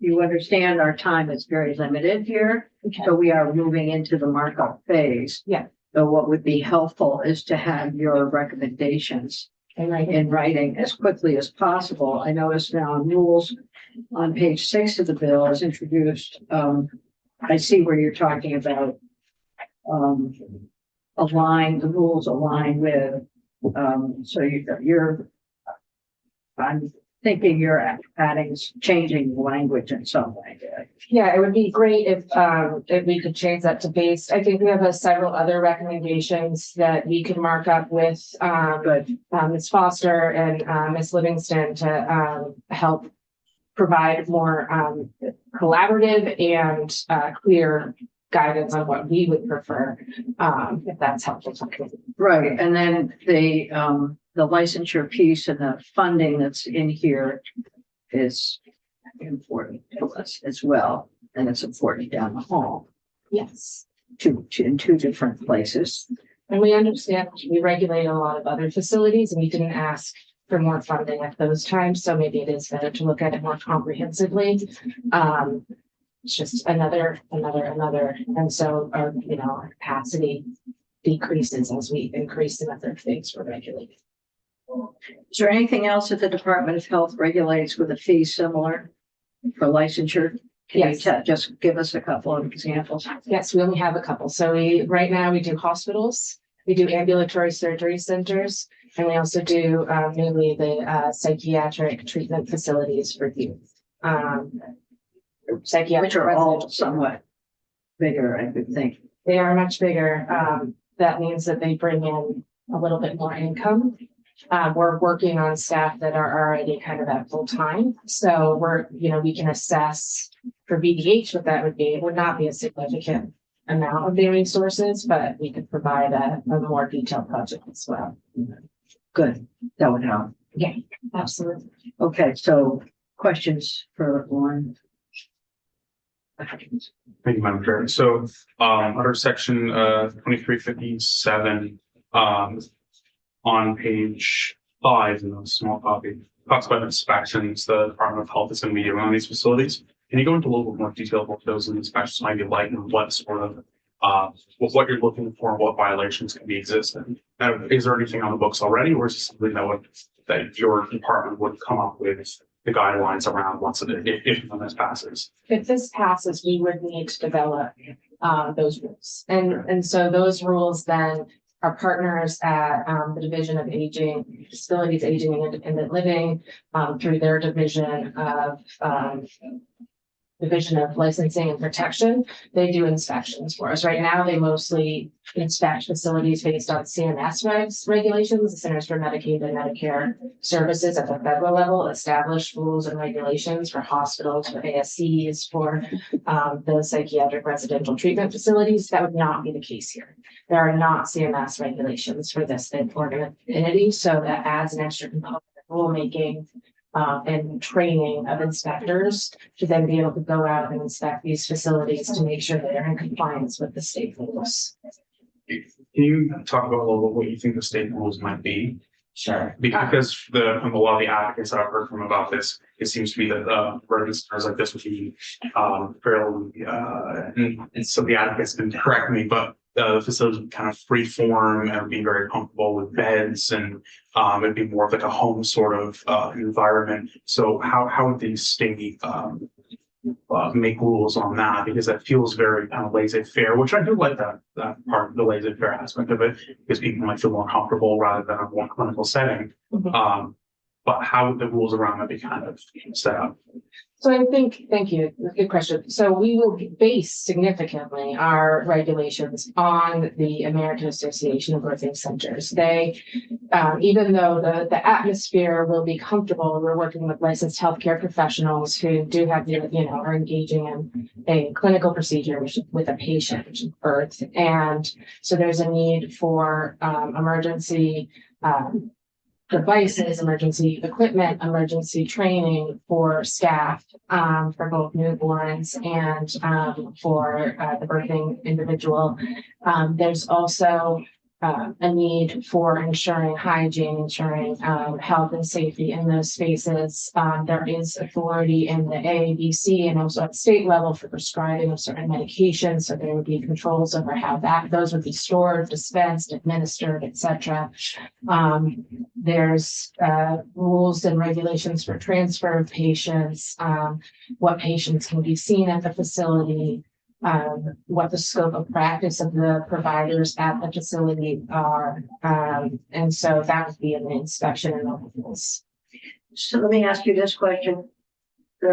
C: you understand our time is very limited here.
F: Okay.
C: So we are moving into the markup phase.
F: Yeah.
C: So what would be helpful is to have your recommendations in writing as quickly as possible. I noticed now in rules on page 6 of the bill is introduced. I see where you're talking about the rules align with, so I'm thinking you're adding, changing the language in some way.
F: Yeah, it would be great if we could change that to based. I think we have several other recommendations that we could mark up with Ms. Foster and Ms. Livingston to help provide more collaborative and clear guidance on what we would prefer, if that's helpful.
C: Right, and then the licensure piece and the funding that's in here is important to us as well, and it's important down the hall,
F: Yes.
C: in two different places.
F: And we understand we regulate a lot of other facilities and we didn't ask for more funding at those times. So maybe it is better to look at it more comprehensively. It's just another. And so our, our capacity decreases as we increase in other things we're regulating.
C: Is there anything else that the Department of Health regulates with a fee similar for licensure? Can
F: Yes.
C: you just give us a couple of examples?
F: Yes, we only have a couple. So right now we do hospitals, we do ambulatory surgery centers, and we also do mainly the psychiatric treatment facilities for youth. Psychiatric,
C: Which are all
F: residential.
C: somewhat bigger, I would think.
F: They are much bigger. That means that they bring in a little bit more income. We're working on staff that are already kind of at full time. So we can assess for VDH what that would be. It would not be a significant amount of the resources, but we could provide a more detailed budget as well.
C: Good, that would help.
F: Yeah, absolutely.
C: Okay, so questions for Lauren?
D: Thank you, Madam Chair. So, under section 2357, on page 5 in the small copy, talks about inspections the Department of Health is going to be doing on these facilities. Can you go into a little bit more detail about what those inspections might be like and what sort of what you're looking for, what violations can be existing? Is there anything on the books already, or is it something that your department would come up with the guidelines around once if this passes?
F: If this passes, we would need to develop those rules. And so those rules then our partners at the Division of Aging, Disabilities, Aging and Independent Living, through their Division of Licensing and Protection, they do inspections for us. Right now, they mostly inspect facilities based on CMS regulations, the Centers for Medicaid and Medicare Services at the federal level, establish rules and regulations for hospitals, for ASCs, for the psychiatric residential treatment facilities. That would not be the case here. There are not CMS regulations for this entity, so that adds an extra component of rulemaking and training of inspectors to then be able to go out and inspect these facilities to make sure that they're in compliance with the state rules.
D: Can you talk about a little bit what you think the state rules might be?
F: Sure.
D: Because from a lot of the advocates that I've heard from about this, it seems to be that residents like this would be fairly, and so the advocates can correct me, but the facilities would kind of free form and be very comfortable with beds, and it'd be more of like a home sort of environment. So how would the state make rules on that? Because that feels very kind of laissez-faire, which I do like that part of the laissez-faire aspect of it, because people might feel more comfortable rather than a more clinical setting.
F: Mhm.
D: But how would the rules around that be kind of set up?
F: So I think, thank you, good question. So we will base significantly our regulations on the American Association of Birthing Centers. They, even though the atmosphere will be comfortable, we're working with licensed healthcare professionals who do have, are engaging in a clinical procedure with a patient, which is birth. And so there's a need for emergency devices, emergency equipment, emergency training for staff, for both newborns and for the birthing individual. There's also a need for ensuring hygiene, ensuring health and safety in those spaces. There is authority in the AABC and also at state level for prescribing of certain medications. So there would be controls over how those would be stored, dispensed, administered, etc. There's rules and regulations for transfer of patients, what patients can be seen at the facility, what the scope of practice of the providers at the facility are. And so that would be an inspection and rules.
C: So let me ask you this question. So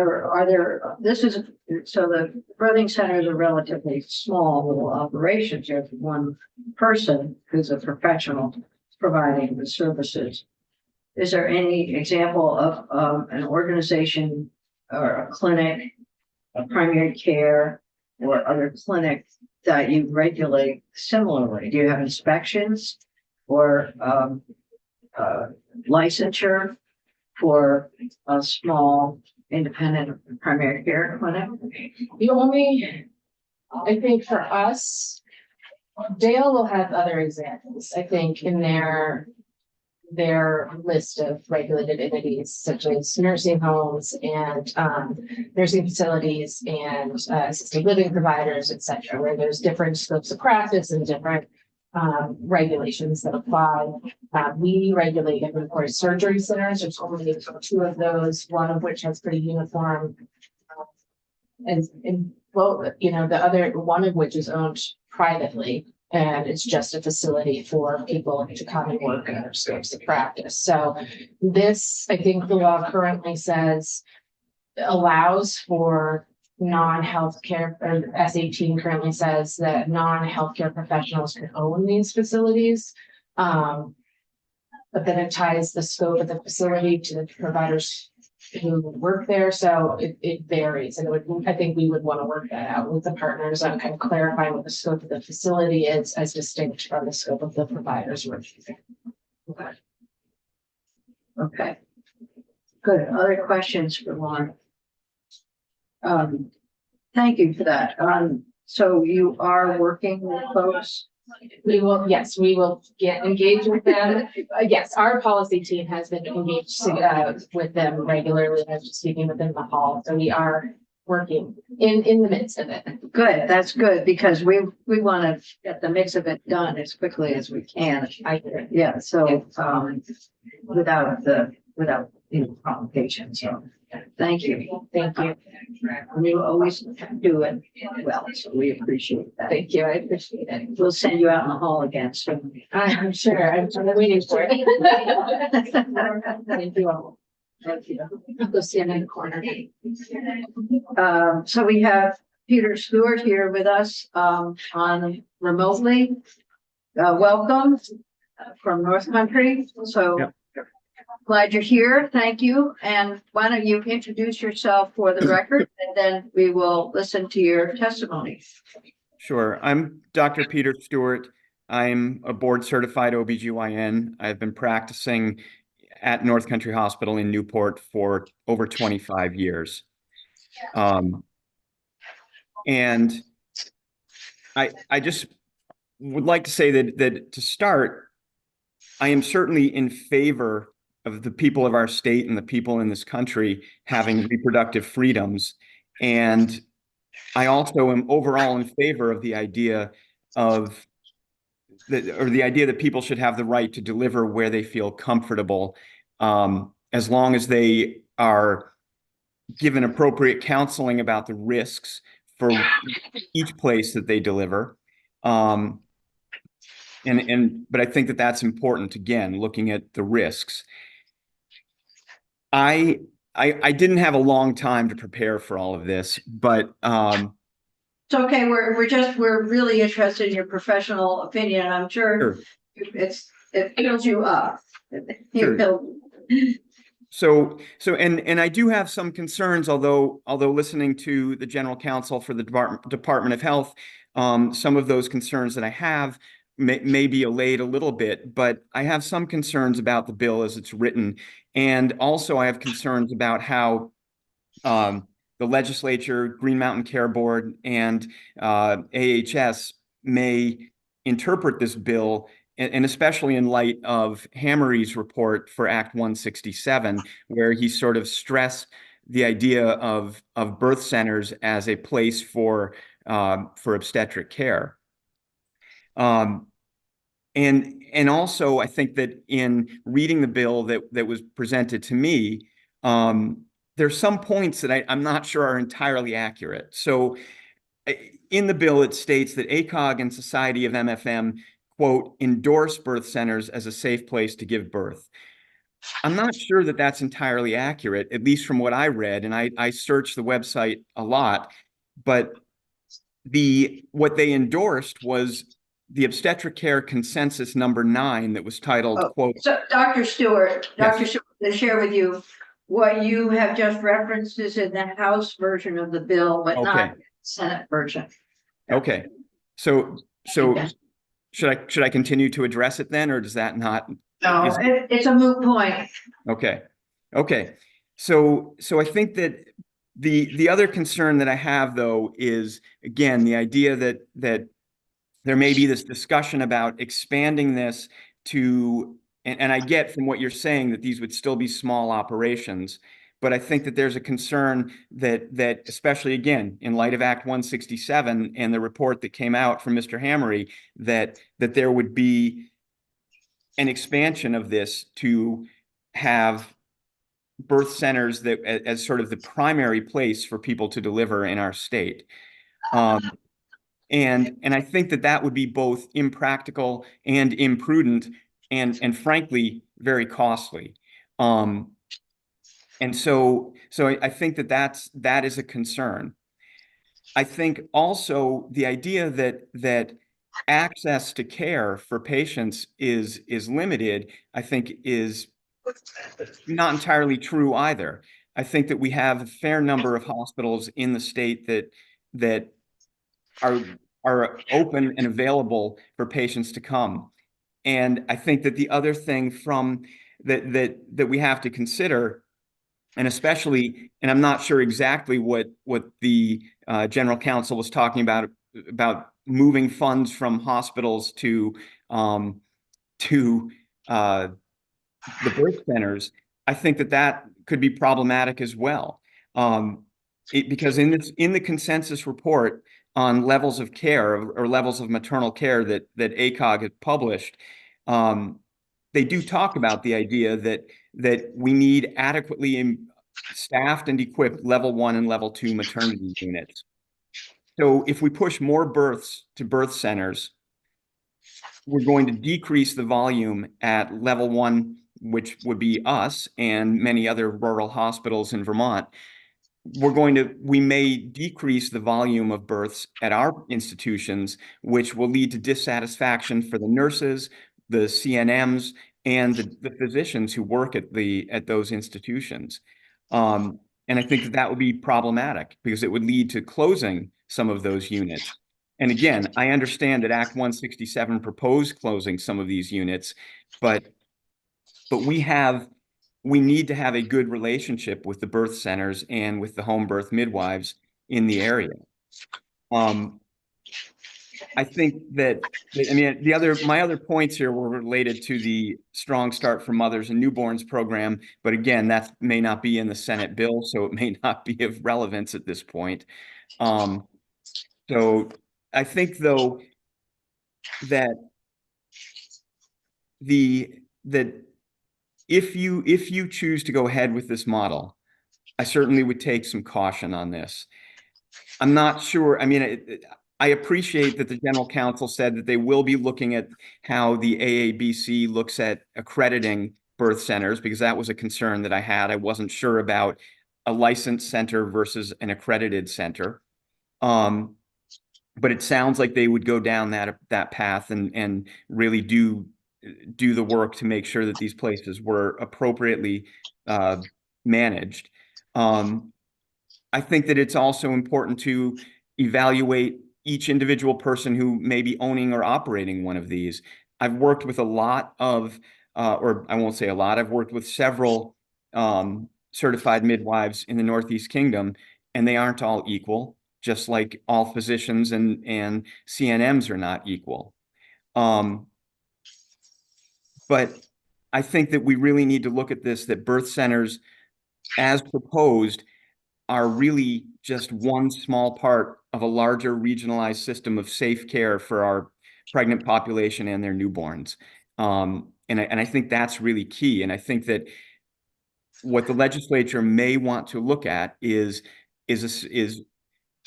C: the birthing centers are relatively small little operations. There's one person who's a professional providing the services. Is there any example of an organization or a clinic, a primary care, or other clinic that you regulate similarly? Do you have inspections or licensure for a small independent primary care clinic?
F: The only, I think for us, Dale will have other examples, I think, in their list of regulated entities such as nursing homes and nursing facilities and assisted living providers, et cetera, where there's different scopes of practice and different regulations that apply. We regulate ambulatory surgery centers. There's only 2 of those, one of which has pretty uniform and well, you know, the other one of which is owned privately. And it's just a facility for people to come and work in their scopes of practice. So this, I think the law currently says, allows for non-healthcare, or S18 currently says that non-healthcare professionals can own these facilities. But then it ties the scope of the facility to the providers who work there. So it varies. And I think we would want to work that out with the partners on kind of clarifying what the scope of the facility is as distinct from the scope of the providers working there.
C: Okay. Good. Other questions for Lauren? Thank you for that. So you are working with folks?
F: We will, yes, we will get engaged with them. Yes, our policy team has been engaged with them regularly. I was just speaking with them in the hall. So we are working in the midst of it.
C: Good. That's good because we want to get the mix of it done as quickly as we can.
F: I agree.
C: Yeah. So without complications. So thank you.
F: Thank you.
C: You always do it well, so we appreciate that.
F: Thank you. I appreciate it.
C: We'll send you out in the hall again soon.
F: I'm sure. I'm waiting for it. Thank you all.
C: Thank you.
F: I'll go stand in the corner.
C: So we have Peter Stewart here with us on remotely. Welcome from North Country. So
J: Yep.
C: Glad you're here. Thank you. And why don't you introduce yourself for the record and then we will listen to your testimony.
J: Sure. I'm Dr. Peter Stewart. I'm a board certified OBGYN. I've been practicing at North Country Hospital in Newport for over 25 years. And I just would like to say that to start, I am certainly in favor of the people of our state and the people in this country having reproductive freedoms. And I also am overall in favor of the idea that people should have the right to deliver where they feel comfortable, as long as they are given appropriate counseling about the risks for each place that they deliver. But I think that that's important, again, looking at the risks. I didn't have a long time to prepare for all of this, but
C: It's okay. We're really interested in your professional opinion. I'm sure it fills you up.
J: Sure. So I do have some concerns, although listening to the general counsel for the Department of Health, some of those concerns that I have may be allayed a little bit, but I have some concerns about the bill as it's written. And also I have concerns about how the legislature, Green Mountain Care Board, and AHS may interpret this bill, and especially in light of Hammary's report for Act 167, where he sort of stressed the idea of birth centers as a place for obstetric care. And also, I think that in reading the bill that was presented to me, there's some points that I'm not sure are entirely accurate. So in the bill, it states that ACOG and Society of MFM, quote, endorse birth centers as a safe place to give birth. I'm not sure that that's entirely accurate, at least from what I read, and I searched the website a lot, but what they endorsed was the obstetric care consensus number 9 that was titled,
C: Oh,
J: quote,
C: So, Dr. Stewart,
J: Yes.
C: Dr. Stewart, to share with you, what you have just referenced is in the House version of the bill, but
J: Okay.
C: not Senate version.
J: okay. So
C: Okay.
J: should I continue to address it then, or does that not?
B: No,
J: is-
C: It's a moot point.
J: Okay. Okay. So I think that the other concern that I have, though, is again the idea that there may be this discussion about expanding this to, and I get from what you're saying that these would still be small operations, but I think that there's a concern that especially again in light of Act 167 and the report that came out from Mr. Hammery, that there would be an expansion of this to have birth centers that as sort of the primary place for people to deliver in our state. And I think that would be both impractical and imprudent and frankly, very costly. And so I think that is a concern. I think also the idea that access to care for patients is limited, I think is not entirely true either. I think that we have a fair number of hospitals in the state that are open and available for patients to come. And I think that the other thing that we have to consider, and especially, and I'm not sure exactly what the general counsel was talking about moving funds from hospitals to the birth centers. I think that could be problematic as well, because in the consensus report on levels of care or levels of maternal care that ACOG had published, they do talk about the idea that we need adequately staffed and equipped level 1 and level 2 maternity units. So if we push more births to birth centers, we're going to decrease the volume at level 1, which would be us and many other rural hospitals in Vermont. We may decrease the volume of births at our institutions, which will lead to dissatisfaction for the nurses, the CNMs, and the physicians who work at those institutions. And I think that would be problematic because it would lead to closing some of those units. And again, I understand that Act 167 proposed closing some of these units, but we need to have a good relationship with the birth centers and with the home birth midwives in the area. I think that, I mean, my other points here were related to the Strong Start for Mothers and Newborns program, but again, that may not be in the Senate bill, so it may not be of relevance at this point. So I think, though, that if you choose to go ahead with this model, I certainly would take some caution on this. I'm not sure. I mean, I appreciate that the general counsel said that they will be looking at how the AABC looks at accrediting birth centers, because that was a concern that I had. I wasn't sure about a licensed center versus an accredited center. But it sounds like they would go down that path and really do the work to make sure that these places were appropriately managed. I think that it's also important to evaluate each individual person who may be owning or operating one of these. I've worked with a lot of, or I won't say a lot, I've worked with several certified midwives in the Northeast Kingdom, and they aren't all equal, just like all physicians and CNMs are not equal. But I think that we really need to look at this, that birth centers, as proposed, are really just one small part of a larger regionalized system of safe care for our pregnant population and their newborns. And I think that's really key. And I think that what the legislature may want to look at is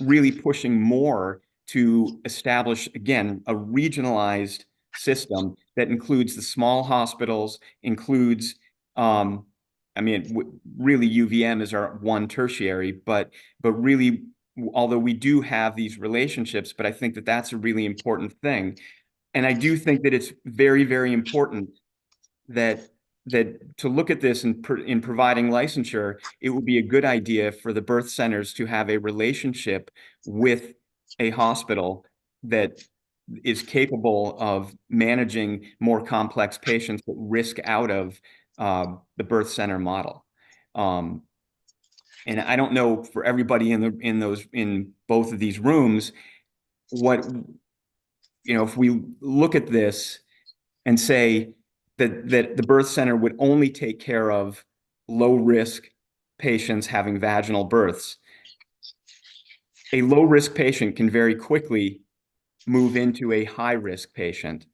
J: really pushing more to establish, again, a regionalized system that includes the small hospitals, includes I mean, really UVM is our one tertiary, but really, although we do have these relationships, but I think that that's a really important thing. And I do think that it's very, very important that to look at this in providing licensure, it would be a good idea for the birth centers to have a relationship with a hospital that is capable of managing more complex patients that risk out of the birth center model. And I don't know for everybody in both of these rooms, what, if we look at this and say that the birth center would only take care of low risk patients having vaginal births, a low risk patient can very quickly move into a high risk patient.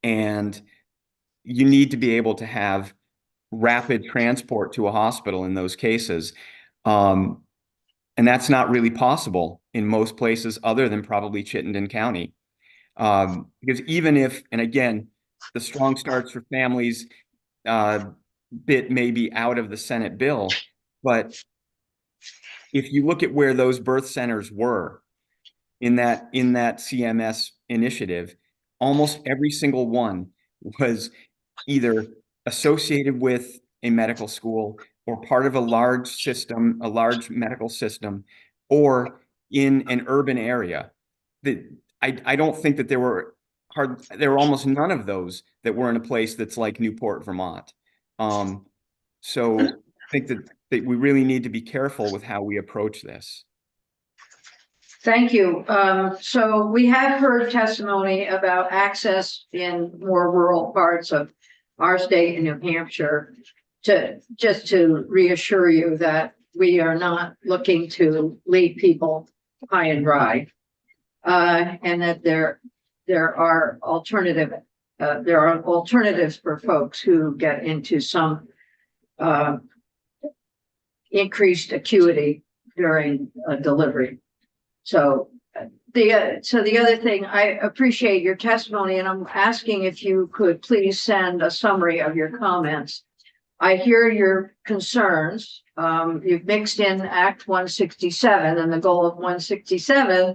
J: And you need to be able to have rapid transport to a hospital in those cases. And that's not really possible in most places other than probably Chittenden County. Because even if, and again, the Strong Starts for Families bit may be out of the Senate bill, but if you look at where those birth centers were in that CMS initiative, almost every single one was either associated with a medical school or part of a large system, a large medical system, or in an urban area. I don't think that there were almost none of those that were in a place that's like Newport, Vermont. So I think that we really need to be careful with how we approach this.
C: Thank you. So we have heard testimony about access in more rural parts of our state in New Hampshire. Just to reassure you that we are not looking to lead people high and dry, and that there are alternatives for folks who get into some increased acuity during delivery. So the other thing, I appreciate your testimony, and I'm asking if you could please send a summary of your comments. I hear your concerns. You've mixed in Act 167, and the goal of 167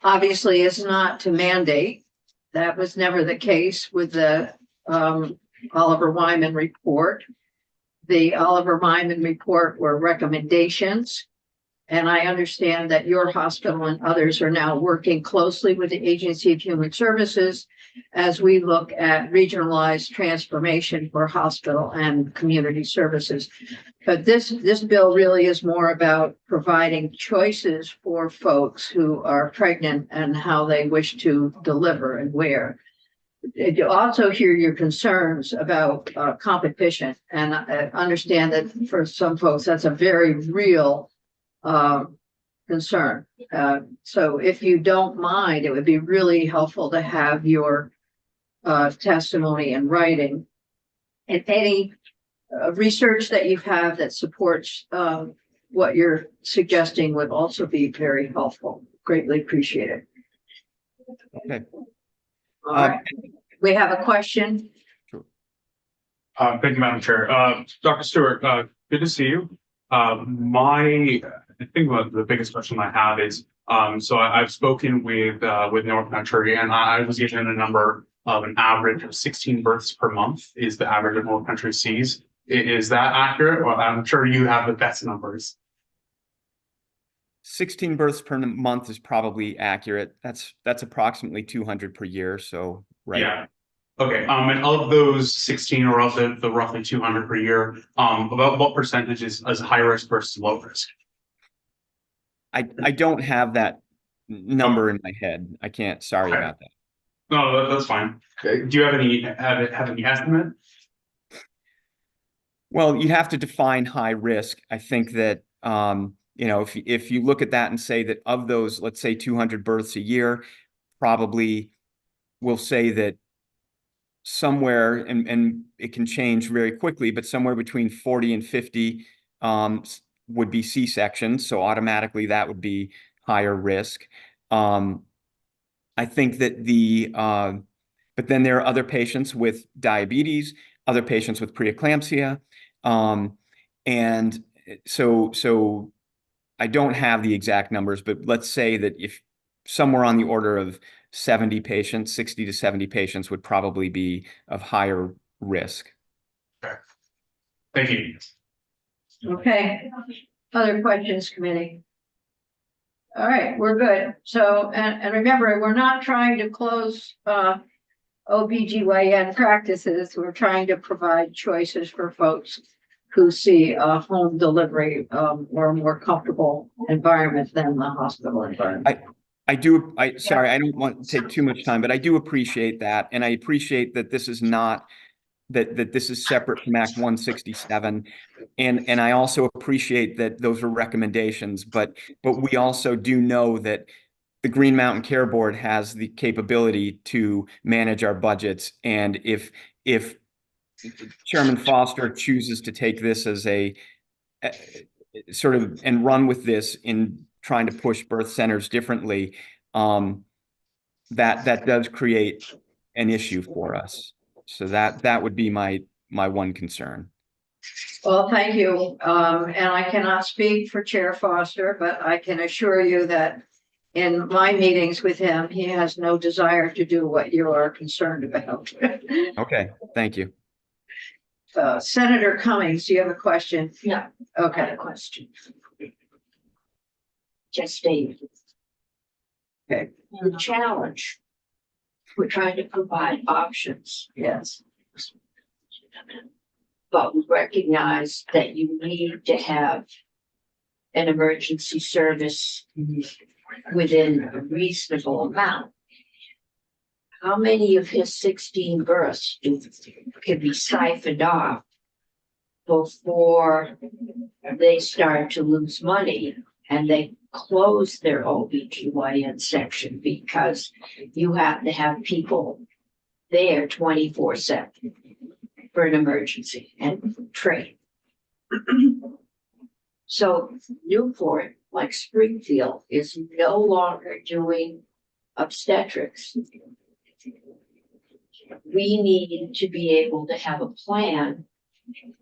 C: obviously is not to mandate. That was never the case with the Oliver Wyman report. The Oliver Wyman report were recommendations. And I understand that your hospital and others are now working closely with the Agency of Human Services as we look at regionalized transformation for hospital and community services. But this bill really is more about providing choices for folks who are pregnant and how they wish to deliver and where. You also hear your concerns about competition, and I understand that for some folks that's a very real concern. So if you don't mind, it would be really helpful to have your testimony in writing, and any research that you have that supports what you're suggesting would also be very helpful. Greatly appreciated.
J: Okay.
C: All right. We have a question.
D: Thank you, Madam Chair. Dr. Stewart, good to see you. I think the biggest question I have is, so I've spoken with North Country, and I was given a number of an average of 16 births per month is the average of North Country sees. Is that accurate? Well, I'm sure you have the best numbers.
J: 16 births per month is probably accurate. That's approximately 200 per year. So, right. Yeah.
D: Okay. And of those 16, or of the roughly 200 per year, about what percentage is high risk versus low risk?
J: I don't have that number in my head. I can't. Sorry about that.
D: No, that's fine. Okay. Do you have any estimate?
J: Well, you have to define high risk. I think that if you look at that and say that of those, let's say 200 births a year, probably we'll say that somewhere, and it can change very quickly, but somewhere between 40 and 50 would be C-sections. So automatically that would be higher risk. I think that but then there are other patients with diabetes, other patients with preeclampsia, And so I don't have the exact numbers, but let's say that if somewhere on the order of 70 patients, 60 to 70 patients would probably be of higher risk.
D: Thank you.
C: Okay, other questions, committee? All right, we're good. So, and remember, we're not trying to close, OBGYN practices. We're trying to provide choices for folks who see a home delivery, or a more comfortable environment than the hospital environment.
J: Sorry, I don't want to take too much time, but I do appreciate that. And I appreciate that this is not, that this is separate from Act 167. And I also appreciate that those are recommendations, but we also do know that the Green Mountain Care Board has the capability to manage our budgets. And if Chairman Foster chooses to take this as a sort of and run with this in trying to push birth centers differently, that does create an issue for us. So that would be my one concern.
C: Well, thank you. And I cannot speak for Chair Foster, but I can assure you that in my meetings with him, he has no desire to do what you are concerned about.
J: Okay, thank you.
C: Senator Cummings, do you have a question?
I: No.
C: Okay.
I: A question. Just stated.
C: Okay.
I: The challenge, we're trying to provide options.
C: Yes.
I: But we recognize that you need to have an emergency service within a reasonable amount. How many of his 16 births can be siphoned off before they start to lose money and they close their OBGYN section because you have to have people there 24/7 for an emergency and train. So Newport, like Springfield, is no longer doing obstetrics. We need to be able to have a plan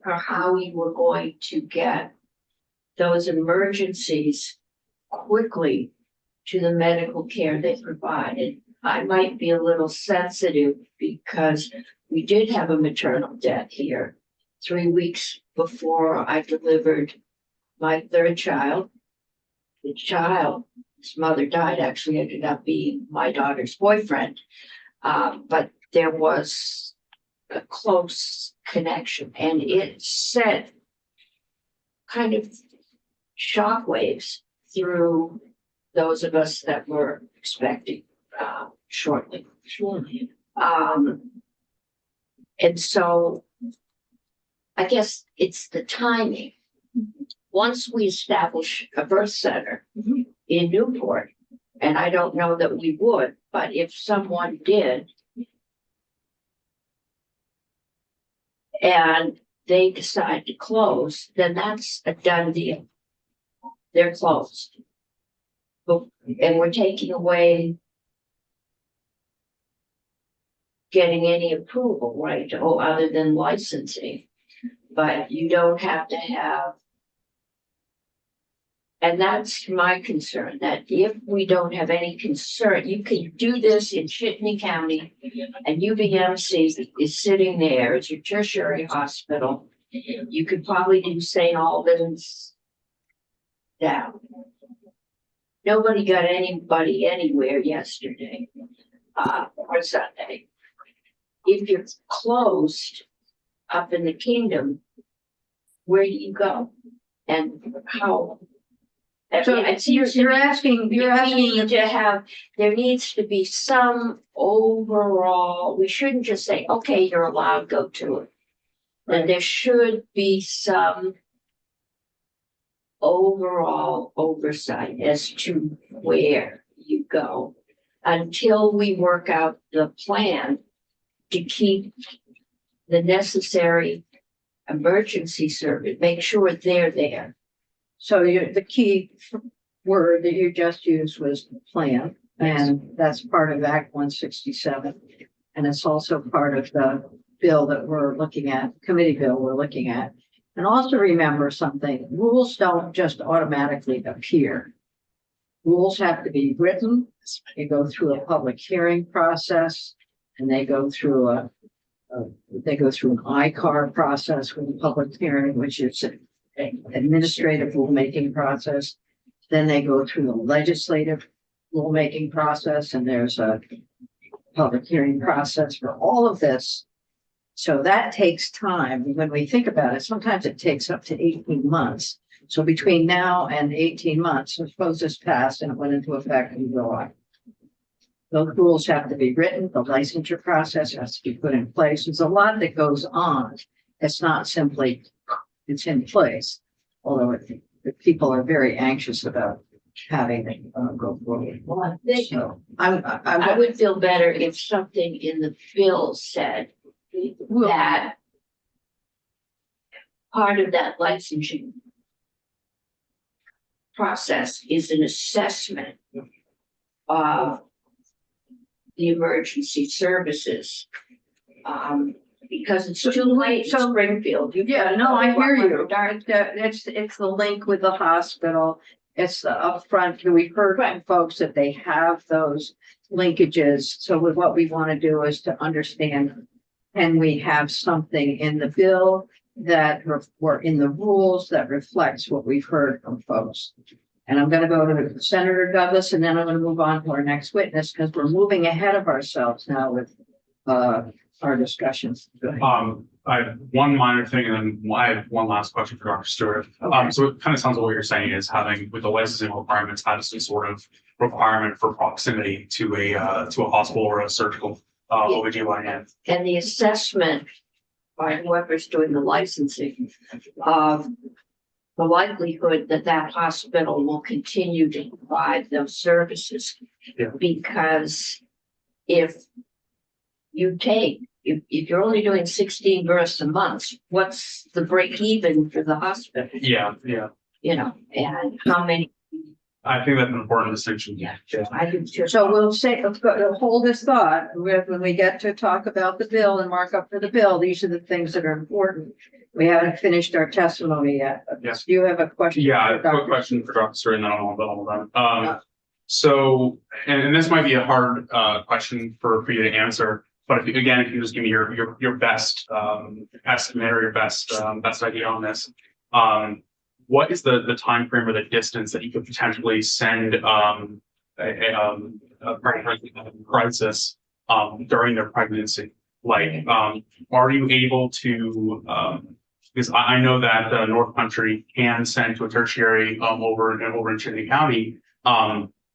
I: for how we were going to get those emergencies quickly to the medical care they provided. I might be a little sensitive because we did have a maternal death here 3 weeks before I delivered my third child. The child, his mother died, actually ended up being my daughter's boyfriend. But there was a close connection and it sent kind of shockwaves through those of us that were expecting shortly. And so I guess it's the timing. Once we establish a birth center in Newport, and I don't know that we would, but if someone did, and they decide to close, then that's a done deal. They're closed. And we're taking away getting any approval, right? Oh, other than licensing. But you don't have to have. And that's my concern, that if we don't have any concern, you can do this in Chittenden County and UBMC is sitting there, it's your tertiary hospital. You could probably do St. Albans down. Nobody got anybody anywhere yesterday or Sunday. If you're closed up in the kingdom, where do you go? And how?
C: So you're asking
I: to have, there needs to be some overall, we shouldn't just say, okay, you're allowed, go to it. And there should be some overall oversight as to where you go until we work out the plan to keep the necessary emergency service, make sure they're there.
C: So the key word that you just used was plan, and that's part of Act 167. And it's also part of the bill that we're looking at, committee bill we're looking at. And also remember something, rules don't just automatically appear. Rules have to be written, they go through a public hearing process, and they go through an ICAR process with a public hearing, which is an administrative rulemaking process. Then they go through the legislative rulemaking process, and there's a public hearing process for all of this. So that takes time. When we think about it, sometimes it takes up to 18 months. So between now and 18 months, suppose this passed and it went into effect in July. Those rules have to be written, the licensure process has to be put in place. There's a lot that goes on. It's not simply, it's in place. Although the people are very anxious about having it go forward.
I: Well, I think
C: So
I: I would feel better if something in the bill said that part of that licensing process is an assessment of the emergency services. Because it's too late in Springfield.
C: Yeah, no, I hear you. It's the link with the hospital. It's the upfront. We've heard from folks that they have those linkages. So what we want to do is to understand, can we have something in the bill that or in the rules that reflects what we've heard from folks? And I'm going to go to Senator Douglas, and then I'm going to move on to our next witness, because we're moving ahead of ourselves now with our discussions.
D: I have one minor thing, and then I have one last question for Dr. Stewart.
C: Okay.
D: So it kind of sounds like what you're saying is having, with the licensing requirements, have some sort of requirement for proximity to a hospital or a surgical OBGYN.
I: And the assessment by whoever's doing the licensing of the likelihood that that hospital will continue to provide those services.
D: Yeah.
I: Because if you're only doing 16 births a month, what's the break even for the hospital?
D: Yeah.
I: You know, and how many?
D: I think that's an important distinction.
I: Yeah. I do too.
C: So we'll say, hold this thought, when we get to talk about the bill and mark up for the bill, these are the things that are important. We haven't finished our testimony yet.
D: Yes.
C: Do you have a question?
D: Yeah, I have a
C: Dr.
D: quick question for Dr. Stewart, and then I'll done. So, and this might be a hard question for you to answer, but if you just give me your best estimate or your best idea on this, what is the time frame or the distance that you could potentially send a pregnancy crisis during their pregnancy? Like, are you able to? Because I know that North Country can send to a tertiary over in Chittenden County.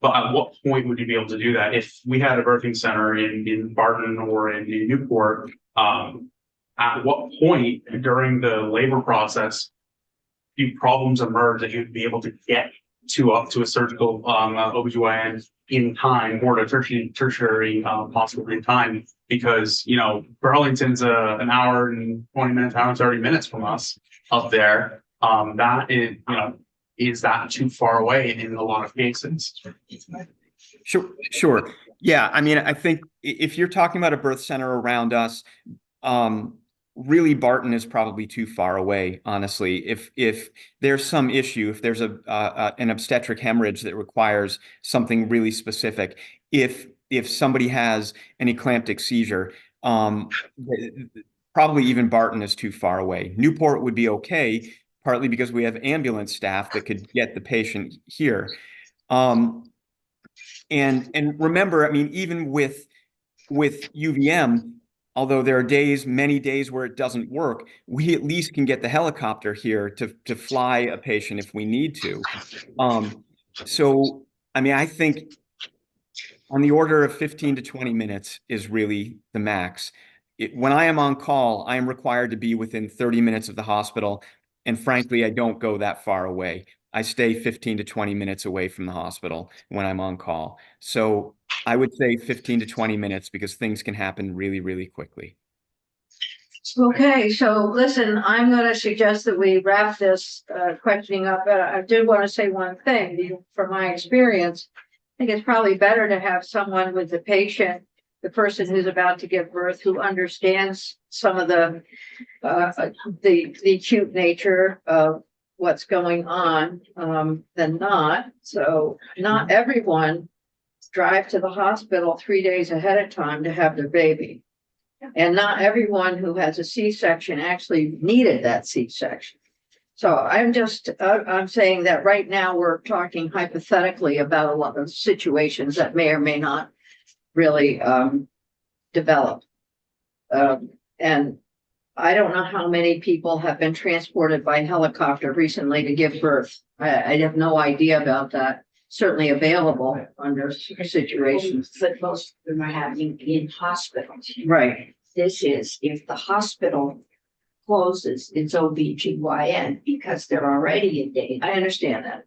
D: But at what point would you be able to do that? If we had a birthing center in Barton or in Newport, at what point during the labor process do problems emerge that you'd be able to get to a surgical OBGYN in time, or a tertiary hospital in time? Because, you know, Burlington's an hour and 20 minutes, hour and 30 minutes from us up there. That is, you know, is that too far away in a lot of cases?
J: Sure. Yeah. I mean, I think if you're talking about a birth center around us, really Barton is probably too far away, honestly. If there's some issue, if there's an obstetric hemorrhage that requires something really specific, if somebody has an eclamptic seizure, probably even Barton is too far away. Newport would be okay, partly because we have ambulance staff that could get the patient here. And remember, I mean, even with UVM, although there are many days where it doesn't work, we at least can get the helicopter here to fly a patient if we need to. So, I mean, I think on the order of 15 to 20 minutes is really the max. When I am on call, I am required to be within 30 minutes of the hospital. And frankly, I don't go that far away. I stay 15 to 20 minutes away from the hospital when I'm on call. So I would say 15 to 20 minutes, because things can happen really, really quickly.
C: Okay, so listen, I'm going to suggest that we wrap this questioning up. But I do want to say one thing. From my experience, I think it's probably better to have someone with the patient the person who's about to give birth, who understands some of the acute nature of what's going on, than not. So not everyone drive to the hospital 3 days ahead of time to have their baby. And not everyone who has a C-section actually needed that C-section. So I'm saying that right now we're talking hypothetically about a lot of situations that may or may not really develop. And I don't know how many people have been transported by helicopter recently to give birth. I have no idea about that. Certainly available under situations.
I: But most of them are happening in hospitals.
C: Right.
I: This is if the hospital closes its OBGYN because they're already in danger.
C: I understand that.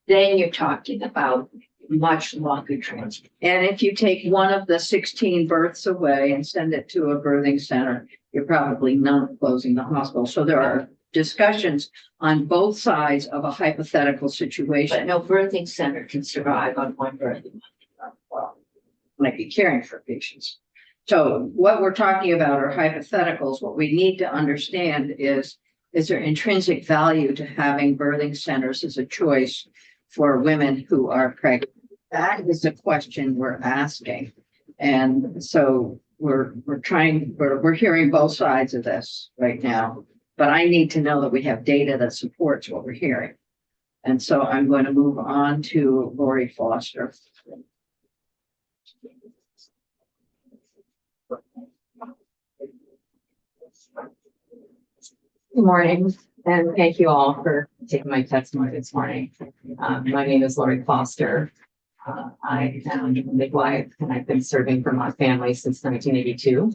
I: Then you're talking about much longer transport.
C: And if you take one of the 16 births away and send it to a birthing center, you're probably not closing the hospital. So there are discussions on both sides of a hypothetical
I: But
C: situation.
I: no birthing center can survive on one birthing.
C: Well, might be caring for patients. So what we're talking about are hypotheticals. What we need to understand is there intrinsic value to having birthing centers as a choice for women who are pregnant? That is the question we're asking. And so we're hearing both sides of this right now, but I need to know that we have data that supports what we're hearing. And so I'm going to move on to Lori Foster.
F: Good morning, and thank you all for taking my testimony this morning. My name is Lori Foster. I am a midwife, and I've been serving Vermont families since 1982.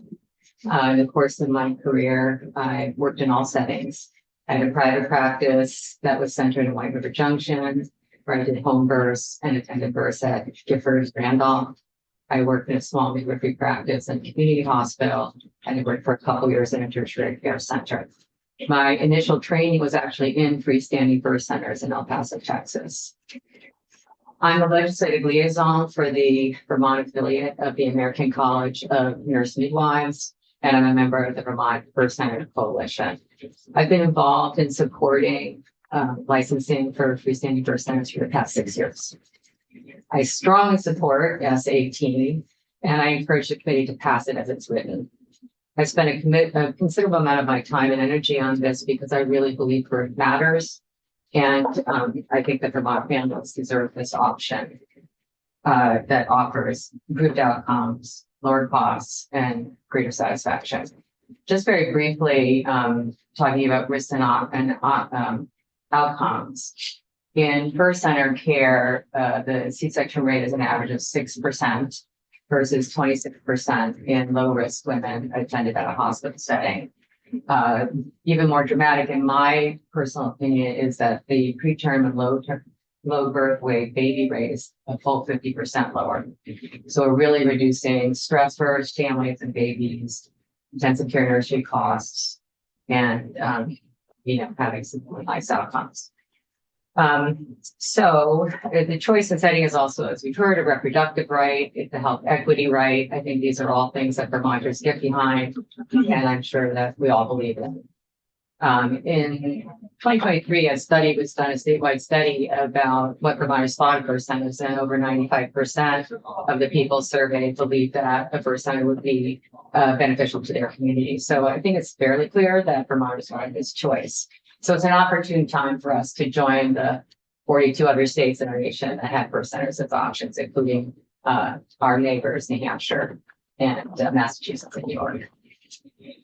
F: In the course of my career, I worked in all settings. I had a private practice that was centered in White River Junction, where I did home births and attended births at Giffords, Randolph. I worked in a small midwifery practice in a community hospital, and I worked for a couple years in a tertiary care center. My initial training was actually in freestanding birth centers in El Paso, Texas. I'm a legislative liaison for the Vermont affiliate of the American College of Nurse Midwives, and I'm a member of the Vermont Birth Center Coalition. I've been involved in supporting licensing for freestanding birth centers for the past 6 years. I strongly support S18, and I encourage the committee to pass it as it's written. I spent a considerable amount of my time and energy on this because I really believe birth matters. And I think that Vermont families deserve this option that offers improved outcomes, lower costs, and greater satisfaction. Just very briefly, talking about risks and outcomes. In birth center care, the C-section rate is an average of 6%. Versus 26% in low-risk women attended at a hospital setting. Even more dramatic, in my personal opinion, is that the preterm and low birth weight baby rate is a full 50% lower. So we're really reducing stress for families and babies, intensive care nursery costs, and having some nice outcomes. So the choice in setting is also, as we've heard, a reproductive right, it's a health equity right. I think these are all things that Vermonters get behind, and I'm sure that we all believe in. In 2023, a study was done, a statewide study about what Vermonters thought of birth centers, and over 95% of the people surveyed believed that a birth center would be beneficial to their community. So I think it's fairly clear that Vermonters want this choice. So it's an opportune time for us to join the 42 other states in our nation that have birth centers as options, including our neighbors, New Hampshire and Massachusetts and New York.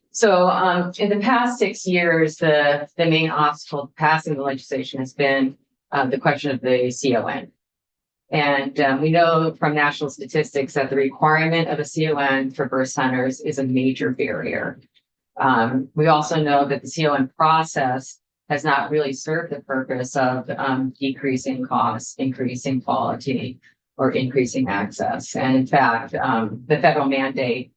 F: So in the past 6 years, the main obstacle to passing the legislation has been the question of the CON. And we know from national statistics that the requirement of a CON for birth centers is a major barrier. We also know that the CON process has not really served the purpose of decreasing costs, increasing quality, or increasing access. And in fact, the federal mandate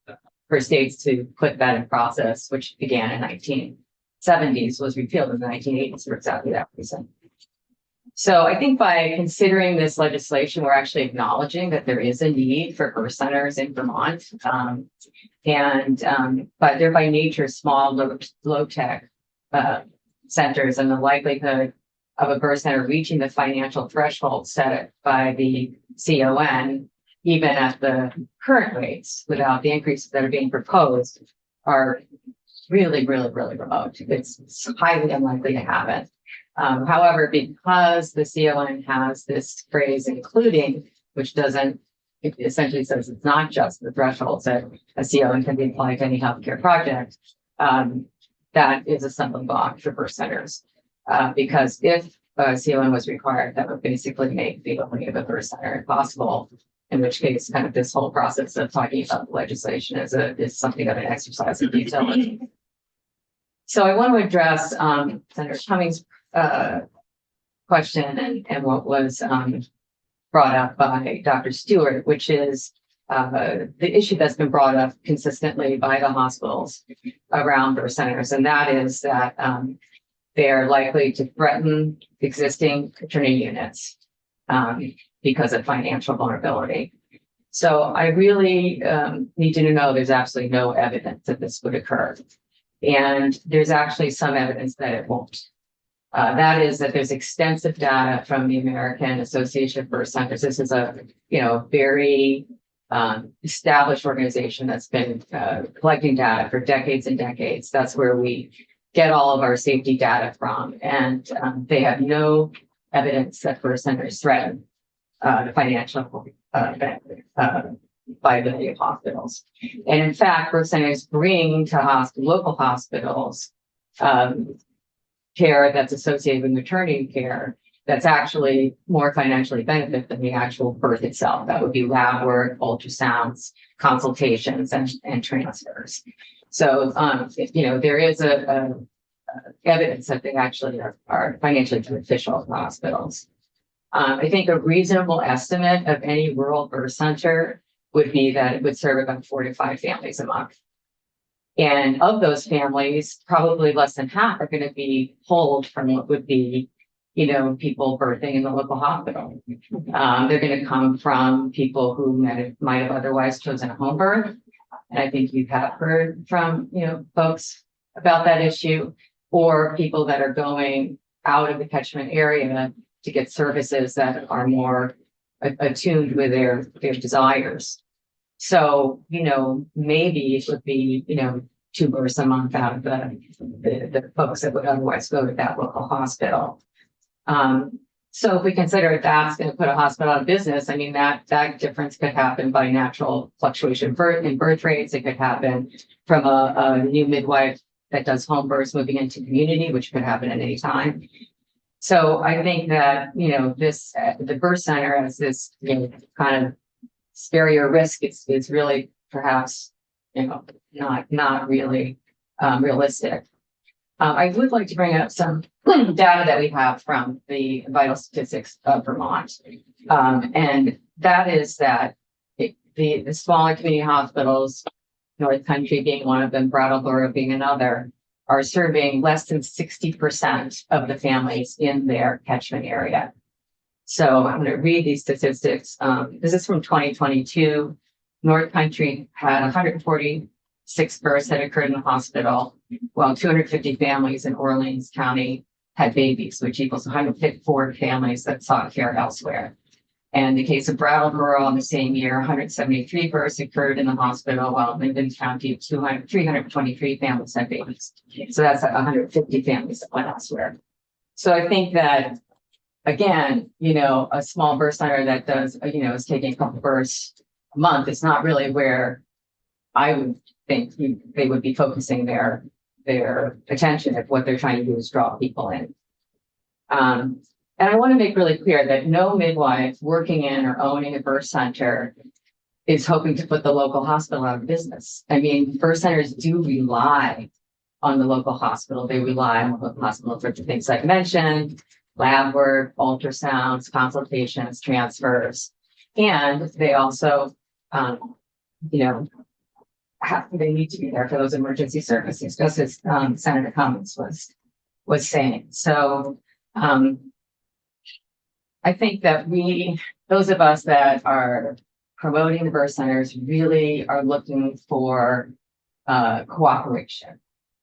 F: for states to put that in process, which began in 1970s, was repealed in the 1980s for exactly that reason.
K: So I think by considering this legislation, we're actually acknowledging that there is a need for birth centers in Vermont. But they're by nature small, low tech centers, and the likelihood of a birth center reaching the financial threshold set by the CON, even at the current rates, without the increases that are being proposed, are really, really, really remote. It's highly unlikely to happen. However, because the CON has this phrase including, which doesn't, it essentially says it's not just the thresholds that a CON can be applied to any healthcare project, that is a stumbling block for birth centers. Because if a CON was required, that would basically make the opening of a birth center impossible, in which case kind of this whole process of talking about the legislation is something of an exercise in futility. So I want to address Senator Cummings' question and what was brought up by Dr. Stewart, which is the issue that's been brought up consistently by the hospitals around birth centers, and that is that they're likely to threaten existing maternity units because of financial vulnerability. So I really need to know there's absolutely no evidence that this would occur. And there's actually some evidence that it won't. That is that there's extensive data from the American Association of Birth Centers. This is a very established organization that's been collecting data for decades and decades. That's where we get all of our safety data from. And they have no evidence that birth centers threaten the financial viability of hospitals. And in fact, birth centers bring to local hospitals care that's associated with maternity care that's actually more financially benefit than the actual birth itself. That would be lab work, ultrasounds, consultations, and transfers. So, there is a evidence that they actually are financially beneficial to hospitals. I think a reasonable estimate of any rural birth center would be that it would serve about 4 to 5 families a month. And of those families, probably less than half are going to be pulled from what would be, people birthing in the local hospital. They're going to come from people who might have otherwise chosen a home birth. And I think you have heard from, folks about that issue, or people that are going out of the catchment area to get services that are more attuned with their desires. So, maybe it would be, 2 births a month out of the folks that would otherwise go to that local hospital. So if we consider that's going to put a hospital out of business, I mean, that difference could happen by natural fluctuation in birth rates. It could happen from a new midwife that does home births moving into community, which could happen at any time. So I think that, the birth center has this, kind of scarier risk. It's really perhaps, not really realistic. I would like to bring up some data that we have from the Vital Statistics of Vermont. And that is that the smaller community hospitals, North Country being one of them, Brattleboro being another, are serving less than 60% of the families in their catchment area. So I'm going to read these statistics. This is from 2022. North Country had 146 births that occurred in the hospital, while 250 families in Orleans County had babies, which equals 154 families that sought care elsewhere. And in the case of Brattleboro in the same year, 173 births occurred in the hospital, while in Linden County, 323 families had babies. So that's 150 families that went elsewhere. So I think that, again, a small birth center that does, is taking a couple births a month, it's not really where I would think they would be focusing their attention if what they're trying to do is draw people in. And I want to make really clear that no midwife working in or owning a birth center is hoping to put the local hospital out of business. I mean, birth centers do rely on the local hospital. They rely on the local hospital for things like mentioned, lab work, ultrasounds, consultations, transfers. And they also, they need to be there for those emergency services, just as Senator Cummings was saying. So I think that those of us that are promoting the birth centers really are looking for cooperation.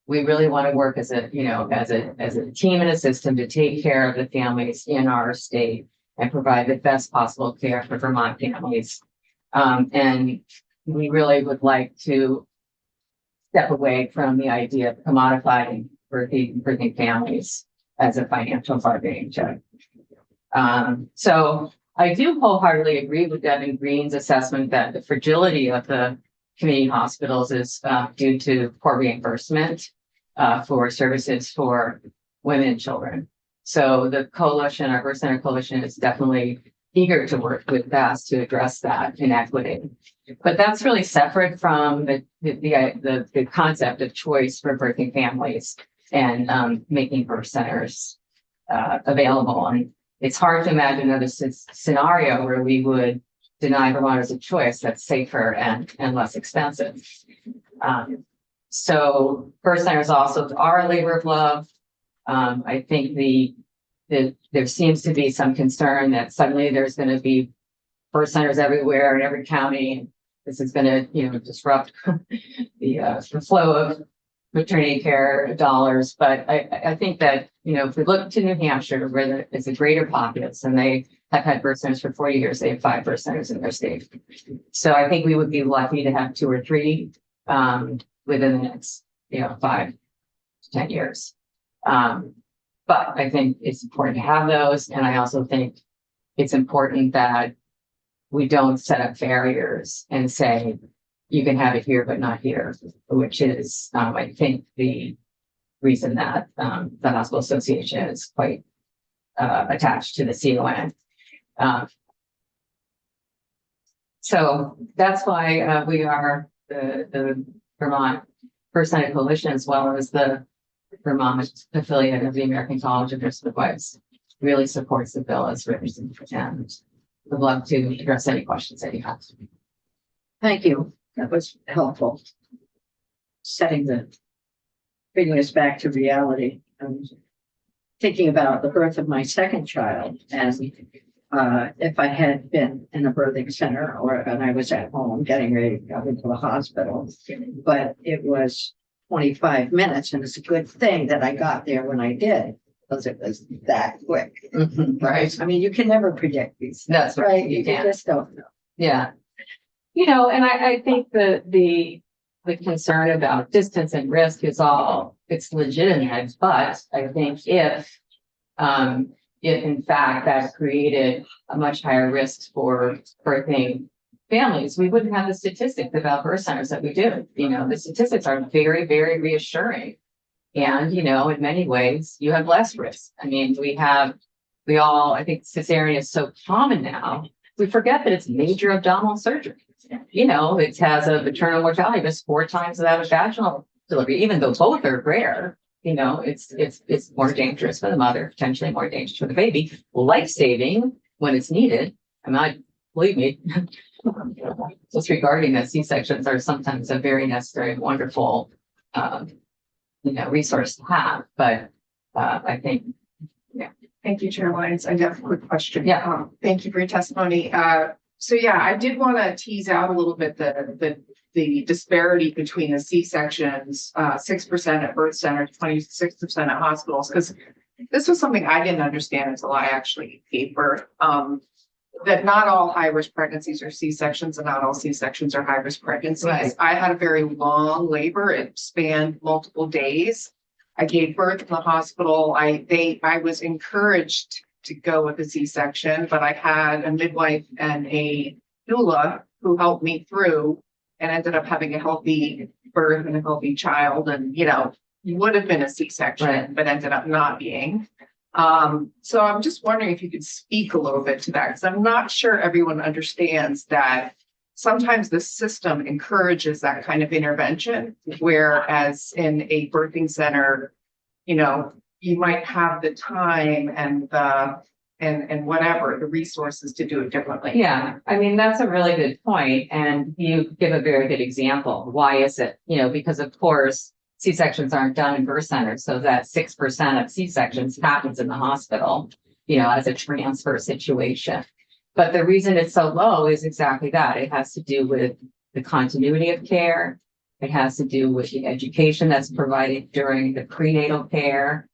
K: We really want to work as a team and a system to take care of the families in our state and provide the best possible care for Vermont families. And we really would like to step away from the idea of commodifying birthing families as a financial bargaining chip. So I do wholeheartedly agree with Devin Green's assessment that the fragility of the community hospitals is due to poor reimbursement for services for women and children. So the coalition, our Birth Center Coalition, is definitely eager to work with BASS to address that inequity. But that's really separate from the concept of choice for birthing families and making birth centers available. And it's hard to imagine another scenario where we would deny Vermonters a choice that's safer and less expensive. So birth centers also are a labor of love. I think there seems to be some concern that suddenly there's going to be birth centers everywhere in every county. This is going to, disrupt the flow of maternity care dollars. But I think that, if we look to New Hampshire, where it's a greater populace and they have had birth centers for 40 years, they have 5 birth centers in their state. So I think we would be lucky to have 2 or 3 within the next, 5 to 10 years. But I think it's important to have those. And I also think it's important that we don't set up barriers and say, you can have it here, but not here, which is, I think, the reason that the Hospital Association is quite attached to the CON. So that's why we are the Vermont Birth Center Coalition, as well as the Vermont affiliate of the American College of Nurse Midwives, really supports the bill as written, and would love to address any questions that you have.
C: Thank you. That was helpful. Bringing us back to reality. Thinking about the birth of my second child, and if I had been in a birthing center and I was at home getting ready to go into the hospital, but it was 25 minutes, and it's a good thing that I got there when I did, because it was that quick.
K: Right.
C: I mean, you can never predict these.
K: That's right.
C: You just don't know.
K: Yeah. And I think the concern about distance and risk it's legitimate, but I think if in fact that created a much higher risk for birthing families, we wouldn't have the statistics about birth centers that we do. The statistics are very, very reassuring. And, in many ways, you have less risk. I mean, I think cesarean is so common now, we forget that it's major abdominal surgery. It has a maternal mortality that's 4 times that of vaginal delivery, even though both are rare. It's more dangerous for the mother, potentially more dangerous for the baby, life-saving when it's needed. Believe me, disregarding that C-sections are sometimes a very necessary and wonderful, resource to have. But I think,
B: Thank you, Chair Lyons. I have a quick question.
K: Yeah.
B: Thank you for your testimony. I did want to tease out a little bit the disparity between the C-sections, 6% at birth centers, 26% at hospitals, because this was something I didn't understand until I actually gave birth. That not all high-risk pregnancies are C-sections and not all C-sections are high-risk pregnancies.
K: Right.
B: I had a very long labor. It spanned multiple days. I gave birth in the hospital. I was encouraged to go with a C-section, but I had a midwife and a doula who helped me through and ended up having a healthy birth and a healthy child. And, would have been a C-section,
K: right,
B: but ended up not being. So I'm just wondering if you could speak a little bit to that, because I'm not sure everyone understands that sometimes the system encourages that kind of intervention, whereas in a birthing center, you might have the time and whatever, the resources to do it differently.
K: Yeah, I mean, that's a really good point. And you give a very good example. Why is it? Because of course, C-sections aren't done in birth centers. So that 6% of C-sections happens in the hospital. as a transfer situation. But the reason it's so low is exactly that. It has to do with the continuity of care. It has to do with the education that's provided during the prenatal care.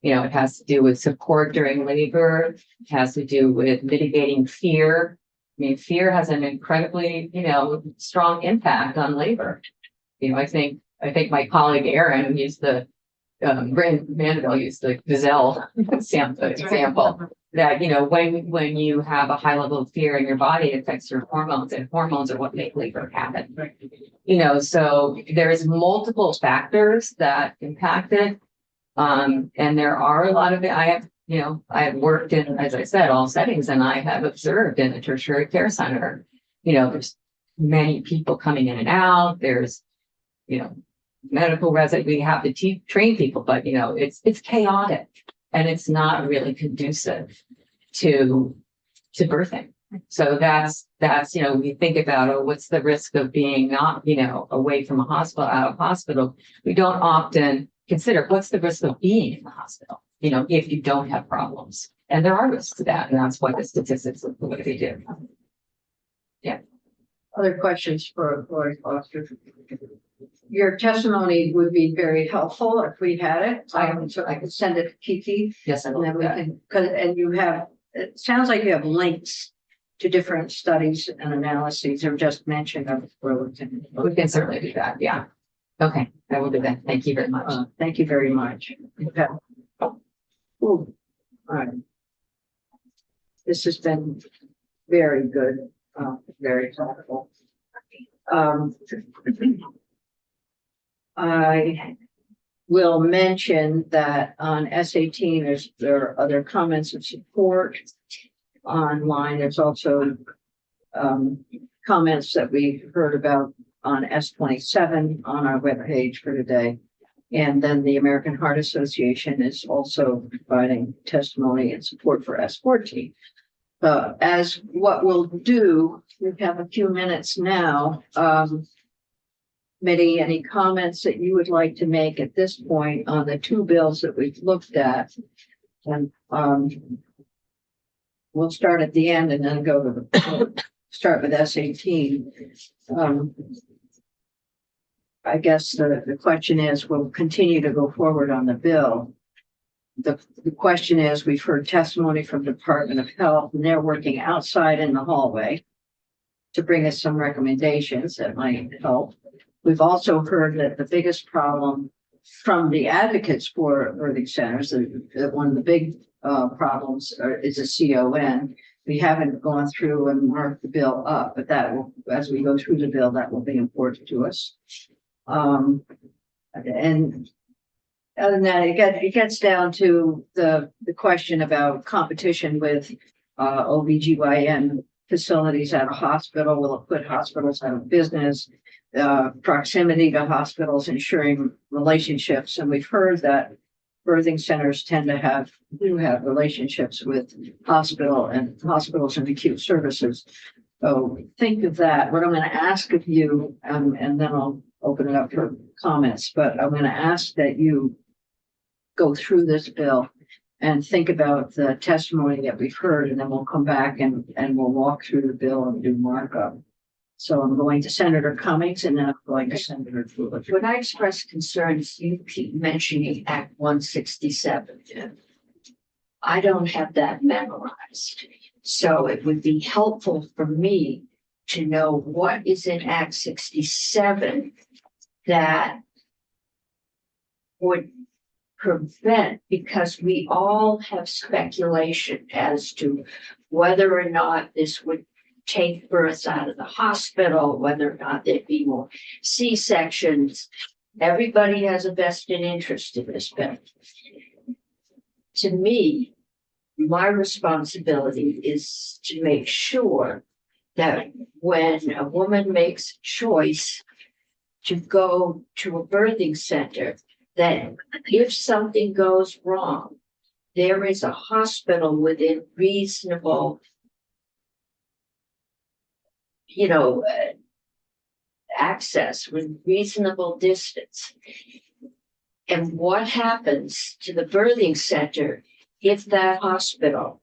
K: It has to do with support during labor. It has to do with mitigating fear. I mean, fear has an incredibly, strong impact on labor. I think my colleague Aaron used the Mandeville used the gazelle example that, when you have a high level of fear in your body, it affects your hormones, and hormones are what make labor happen. So there's multiple factors that impact it. And there are a lot of it. I have worked in, as I said, all settings, and I have observed in the tertiary care center, there's many people coming in and out. There's, medical resident, we have to train people, but it's chaotic and it's not really conducive to birthing. So that's, we think about, what's the risk of being not, away from a hospital, out of hospital. We don't often consider what's the risk of being in the hospital, if you don't have problems. And there are risks to that. And that's why the statistics look the way they do. Yeah.
C: Other questions for Lori Foster? Your testimony would be very helpful if we had it. So I could send it to Kiki.
K: Yes, I
C: And then
K: will.
C: we can, and you have, it sounds like you have links to different studies and analyses or just mention of Burlington.
K: We can certainly do that. Yeah. Okay. I will do that. Thank you very much.
C: Thank you very much. Okay. Ooh. All right. This has been very good, very helpful. I will mention that on S18, there are other comments of support online. There's also comments that we heard about on S27 on our webpage for today. And then the American Heart Association is also providing testimony and support for S14. As what we'll do, we have a few minutes now. Mitty, any comments that you would like to make at this point on the two bills that we've looked at? And we'll start at the end and then go to start with S18. I guess the question is, we'll continue to go forward on the bill. The question is, we've heard testimony from the Department of Health, and they're working outside in the hallway to bring us some recommendations that might help. We've also heard that the biggest problem from the advocates for birthing centers, that one of the big problems is a CON. We haven't gone through and marked the bill up, but that will, as we go through the bill, that will be important to us. And other than that, it gets down to the question about competition with OBGYN facilities at a hospital. Will it put hospitals out of business? Proximity to hospitals, ensuring relationships. And we've heard that birthing centers tend to do have relationships with hospitals and acute services. So think of that. What I'm going to ask of you, and then I'll open it up for comments, but I'm going to ask that you go through this bill and think about the testimony that we've heard, and then we'll come back and we'll walk through the bill and do markup. So I'm going to Senator Cummings, and then I'm going to Senator Fuller.
I: When I express concerns, you keep mentioning Act 167. I don't have that memorized. So it would be helpful for me to know what is in Act 67 that would prevent, because we all have speculation as to whether or not this would take births out of the hospital, whether or not there'd be more C-sections. Everybody has a vested interest in this bill. To me, my responsibility is to make sure that when a woman makes a choice to go to a birthing center, that if something goes wrong, there is a hospital within reasonable access, with reasonable distance. And what happens to the birthing center if that hospital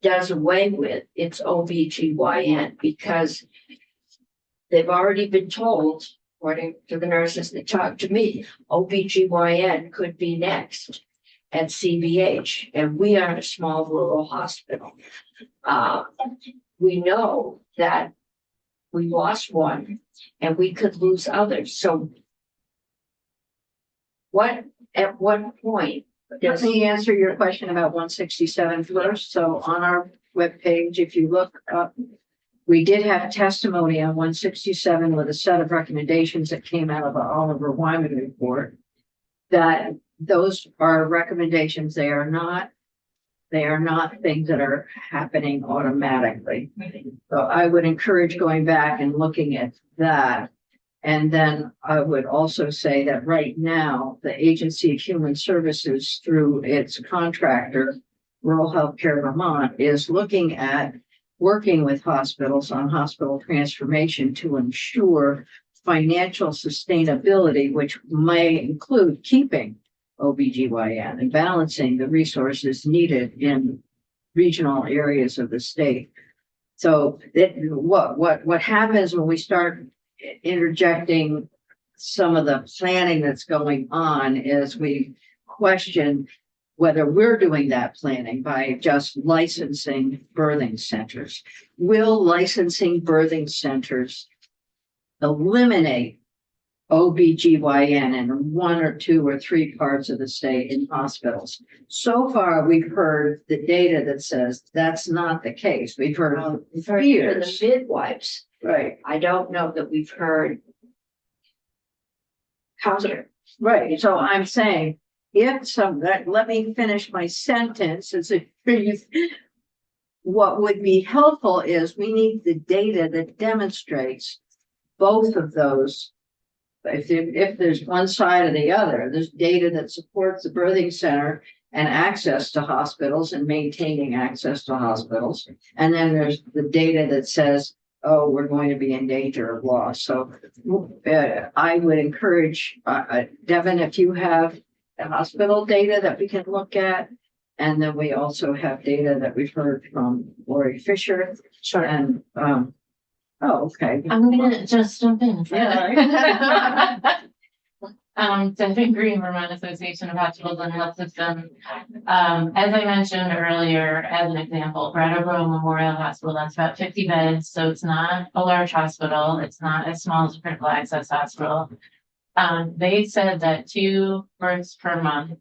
I: does away with its OBGYN because they've already been told, according to the nurses that talked to me, OBGYN could be next at CBH, and we are a small rural hospital. We know that we lost one and we could lose others. So at what point
C: Let
I: does
C: me answer your question about 167 first. So on our webpage, if you look up, we did have testimony on 167 with a set of recommendations that came out of the Oliver Wyman report. That those are recommendations. They are not things that are happening automatically. So I would encourage going back and looking at that. And then I would also say that right now, the Agency of Human Services, through its contractor, Rural Healthcare Vermont, is looking at working with hospitals on hospital transformation to ensure financial sustainability, which may include keeping OBGYN and balancing the resources needed in regional areas of the state. So what happens when we start interjecting some of the planning that's going on is we question whether we're doing that planning by just licensing birthing centers. Will licensing birthing centers eliminate OBGYN in 1 or 2 or 3 parts of the state in hospitals? So far, we've heard the data that says that's not the case. We've heard
I: for
C: fears.
I: the midwives?
C: Right,
I: I don't know that we've heard counter.
C: right. So I'm saying, let me finish my sentence. What would be helpful is we need the data that demonstrates both of those. If there's one side or the other, there's data that supports the birthing center and access to hospitals and maintaining access to hospitals. And then there's the data that says, oh, we're going to be in danger of loss. So I would encourage, Devin, if you have the hospital data that we can look at, and then we also have data that we've heard from Lori Fisher.
F: Sure.
C: And, oh, okay.
F: I'm gonna just jump in.
C: Yeah.
F: Devin Green, Vermont Association of Hospitals and Health Systems. As I mentioned earlier, as an example, Brattleboro Memorial Hospital, that's about 50 beds. So it's not a large hospital. It's not as small as a critical access hospital. They said that 2 births per month,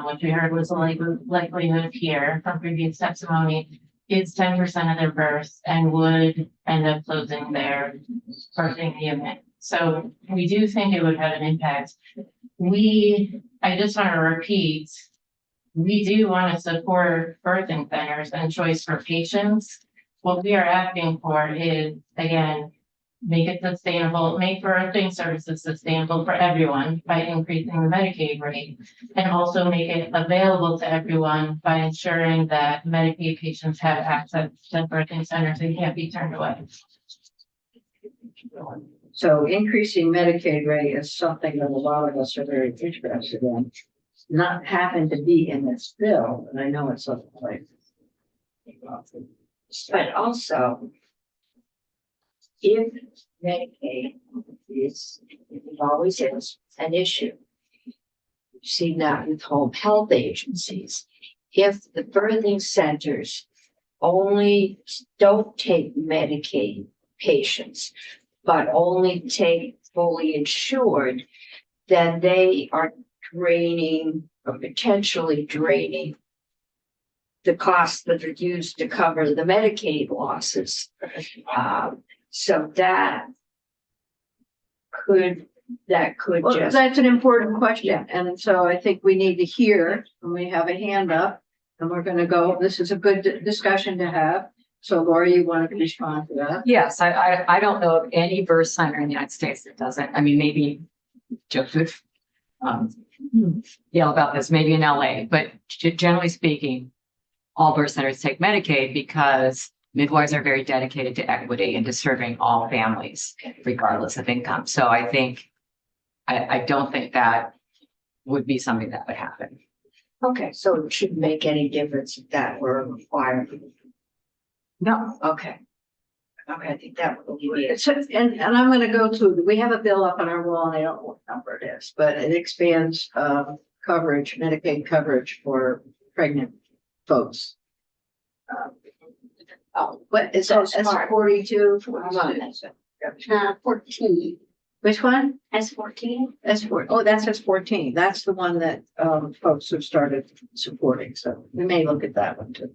F: which we heard was a likelihood here from previous testimony, is 10% of their births and would end up closing their birthing unit. So we do think it would have an impact. I just want to repeat, we do want to support birthing centers and choice for patients. What we are asking for is, again, make it sustainable, make birthing services sustainable for everyone by increasing the Medicaid rate, and also make it available to everyone by ensuring that Medicaid patients have access to birthing centers and can't be turned away.
C: So increasing Medicaid rate is something that a lot of us are very interested in. Not happen to be in this bill, and I know it's other places.
I: But also, if Medicaid is, it always is an issue. We've seen that with home health agencies. If the birthing centers only don't take Medicaid patients, but only take fully insured, then they are draining or potentially draining the costs that are used to cover the Medicaid losses. So that could
C: Well,
I: just.
C: that's an important question, and so I think we need to hear, and we have a hand up, and we're gonna go, this is a good discussion to have. So Lori, you want to respond to that?
K: Yes, I don't know of any birth center in the United States that doesn't. I mean, maybe Joseph, yell about this, maybe in LA, but generally speaking, all birth centers take Medicaid because midwives are very dedicated to equity and to serving all families, regardless of income. So I think, I don't think that would be something that would happen.
I: Okay, so it shouldn't make any difference if that were required.
C: No.
I: Okay. Okay, I think that would be it.
C: And I'm gonna go to, we have a bill up on our wall and I don't know what number it is, but it expands, coverage, Medicaid coverage for pregnant folks. What is that?
E: So
C: S
E: smart.
C: 42?
E: 14,
C: Which one?
E: S14.
C: S4. Oh, that's S14. That's the one that, folks have started supporting. So we may look at that one too.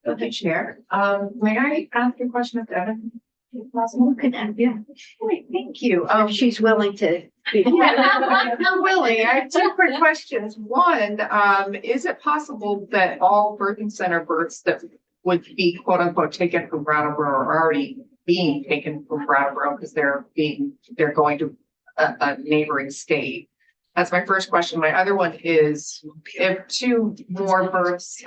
B: Okay, Chair. May I ask a question of Devin? If possible?
C: Yeah.
B: Great, thank you.
C: If she's willing to.
B: I'm willing. I have two quick questions. One, is it possible that all birthing center births that would be quote unquote taken from Brattleboro are already being taken from Brattleboro because they're going to a neighboring state? That's my first question. My other one is if two more births,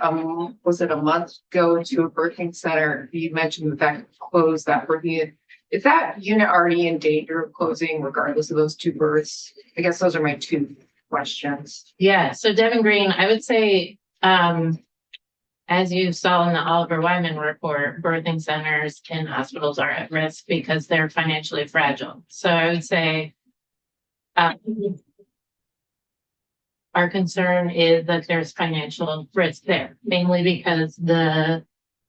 B: was it a month ago to a birthing center? You mentioned the fact to close that birthing unit. Is that unit already in danger of closing regardless of those two births? I guess those are my two questions.
F: Yeah, so Devin Green, I would say, as you saw in the Oliver Wyman report, birthing centers and hospitals are at risk because they're financially fragile. So I would say, our concern is that there's financial risk there, mainly because the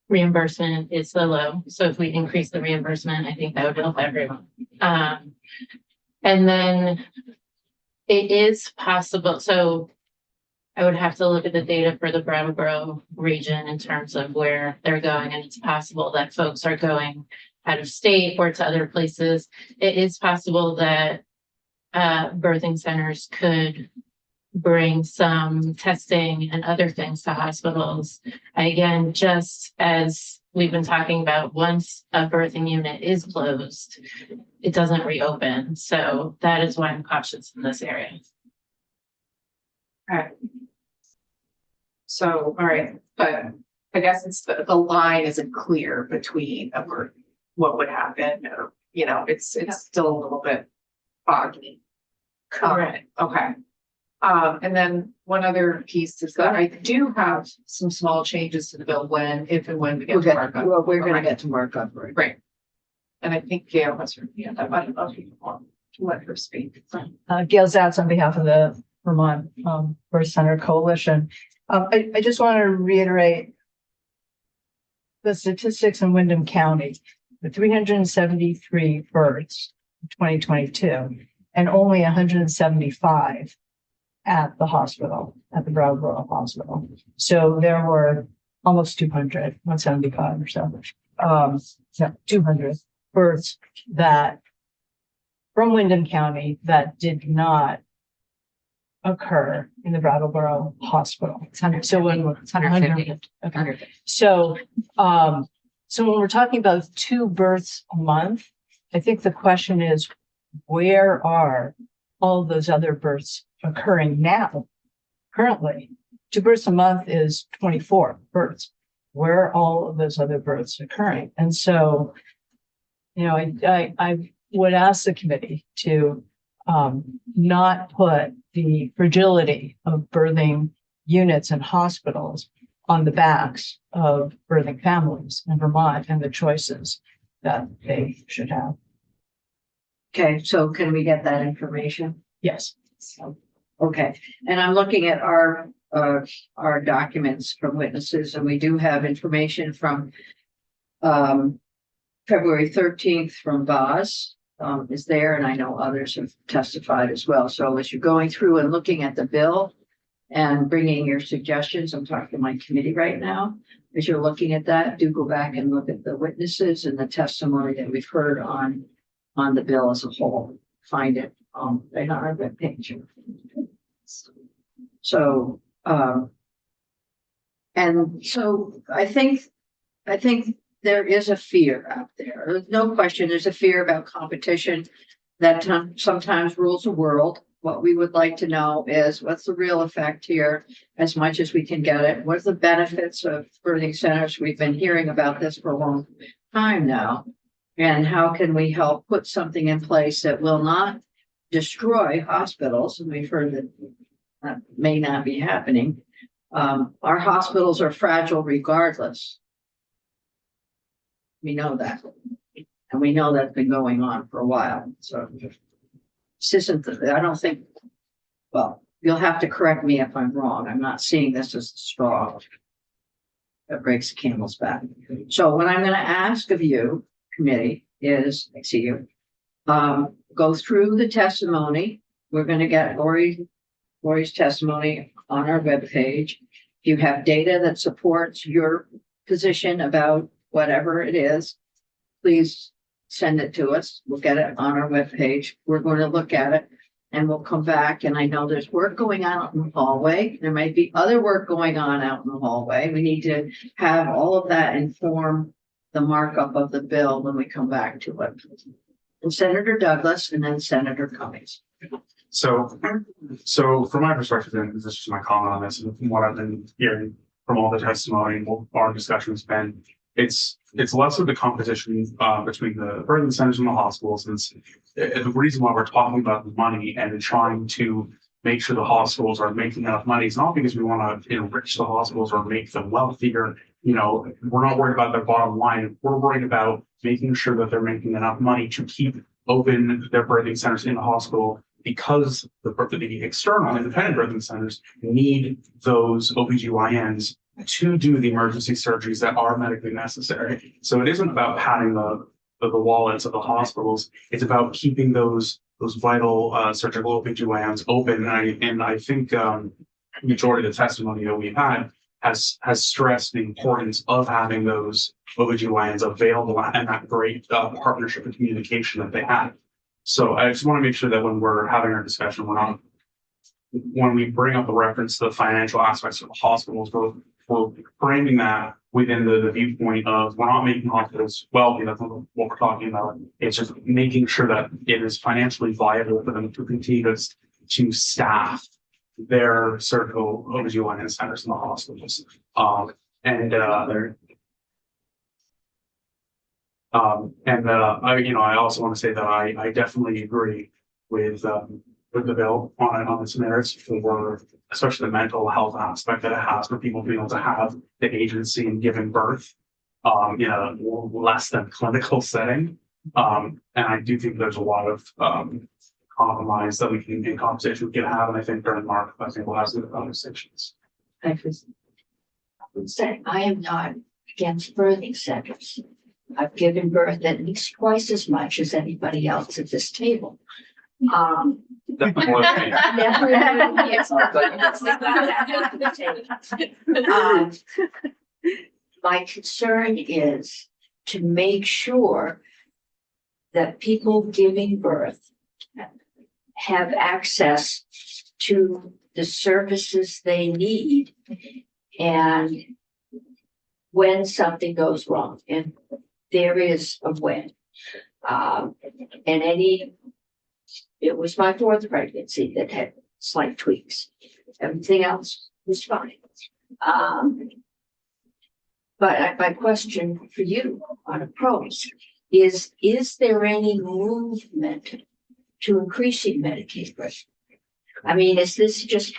F: reimbursement is so low. So if we increase the reimbursement, I think that would help everyone. And then it is possible. So I would have to look at the data for the Brattleboro region in terms of where they're going. And it's possible that folks are going out of state or to other places. It is possible that birthing centers could bring some testing and other things to hospitals. Again, just as we've been talking about, once a birthing unit is closed, it doesn't reopen. So that is why I'm cautious in this area.
B: Okay. So, all right, but I guess it's the line isn't clear between what would happen, or, it's still a little bit foggy.
F: Correct.
B: Okay. And then one other piece is that I do have some small changes to the bill if and when we get to markup.
C: Well, we're gonna get to markup, right?
B: Right. And I think Gail has her, that might have to let her speak.
L: Gail Zatz on behalf of the Vermont Birth Center Coalition. I just want to reiterate the statistics in Windham County, the 373 births in 2022, and only 175 at the hospital, at the Brattleboro Hospital. So there were almost 200, 175 or so, 200 births that from Windham County that did not occur in the Brattleboro Hospital. It's 150. Okay. So when we're talking about 2 births a month, I think the question is, where are all those other births occurring now? Currently, 2 births a month is 24 births. Where are all of those other births occurring? And so, I would ask the committee to not put the fragility of birthing units and hospitals on the backs of birthing families in Vermont and the choices that they should have.
C: Okay, so can we get that information?
L: Yes.
C: Okay, and I'm looking at our documents from witnesses, and we do have information from February 13th from Voss is there, and I know others have testified as well. So as you're going through and looking at the bill and bringing your suggestions, I'm talking to my committee right now. As you're looking at that, do go back and look at the witnesses and the testimony that we've heard on the bill as a whole. Find it right on our webpage. So, and so I think there is a fear out there. There's no question. There's a fear about competition that sometimes rules the world. What we would like to know is what's the real effect here, as much as we can get it. What's the benefits of birthing centers? We've been hearing about this for a long time now. And how can we help put something in place that will not destroy hospitals? And we've heard that may not be happening, Our hospitals are fragile regardless. We know that. And we know that's been going on for a while, so. This isn't, I don't think, well, you'll have to correct me if I'm wrong. I'm not seeing this as the straw that breaks the camel's back. So what I'm gonna ask of you, committee, is, I see you, go through the testimony. We're gonna get Lori's testimony on our webpage. If you have data that supports your position about whatever it is, please send it to us. We'll get it on our webpage. We're going to look at it and we'll come back. And I know there's work going on out in the hallway. There might be other work going on out in the hallway. We need to have all of that inform the markup of the bill when we come back to it. And Senator Douglas and then Senator Cummings.
D: So from my perspective, and this is just my comment on this, and from what I've been hearing from all the testimony and what our discussion has been, it's less of the competition between the birthing centers and the hospitals. And the reason why we're talking about the money and trying to make sure the hospitals are making enough money is not because we want to enrich the hospitals or make them wealthier. You know, we're not worried about their bottom line. We're worried about making sure that they're making enough money to keep open their birthing centers in the hospital, because the external independent birthing centers need those OBGYNs to do the emergency surgeries that are medically necessary. So it isn't about padding the wallets of the hospitals. It's about keeping those vital surgical OBGYNs open. And I think majority of the testimony that we've had has stressed the importance of having those OBGYNs available and that great partnership and communication that they have. So I just want to make sure that when we're having our discussion, when we bring up the reference to the financial aspects of the hospitals, we're framing that within the viewpoint of we're not making hospitals wealthy. That's not what we're talking about. It's just making sure that it is financially viable for them to continue to staff their surgical OBGYN centers in the hospitals. I also want to say that I definitely agree with the bill on its merits for especially the mental health aspect that it has for people being able to have the agency in giving birth in a less than clinical setting. And I do think there's a lot of compromise that we can, in conversation we can have. And I think during Mark, I think we'll have some conversations.
I: I would say I am not against birthing centers. I've given birth at least twice as much as anybody else at this table. My concern is to make sure that people giving birth have access to the services they need, and when something goes wrong, and there is a when, it was my fourth pregnancy that had slight tweaks. Everything else was fine. But my question for you on approach is there any movement to increasing Medicaid risk? I mean, is this just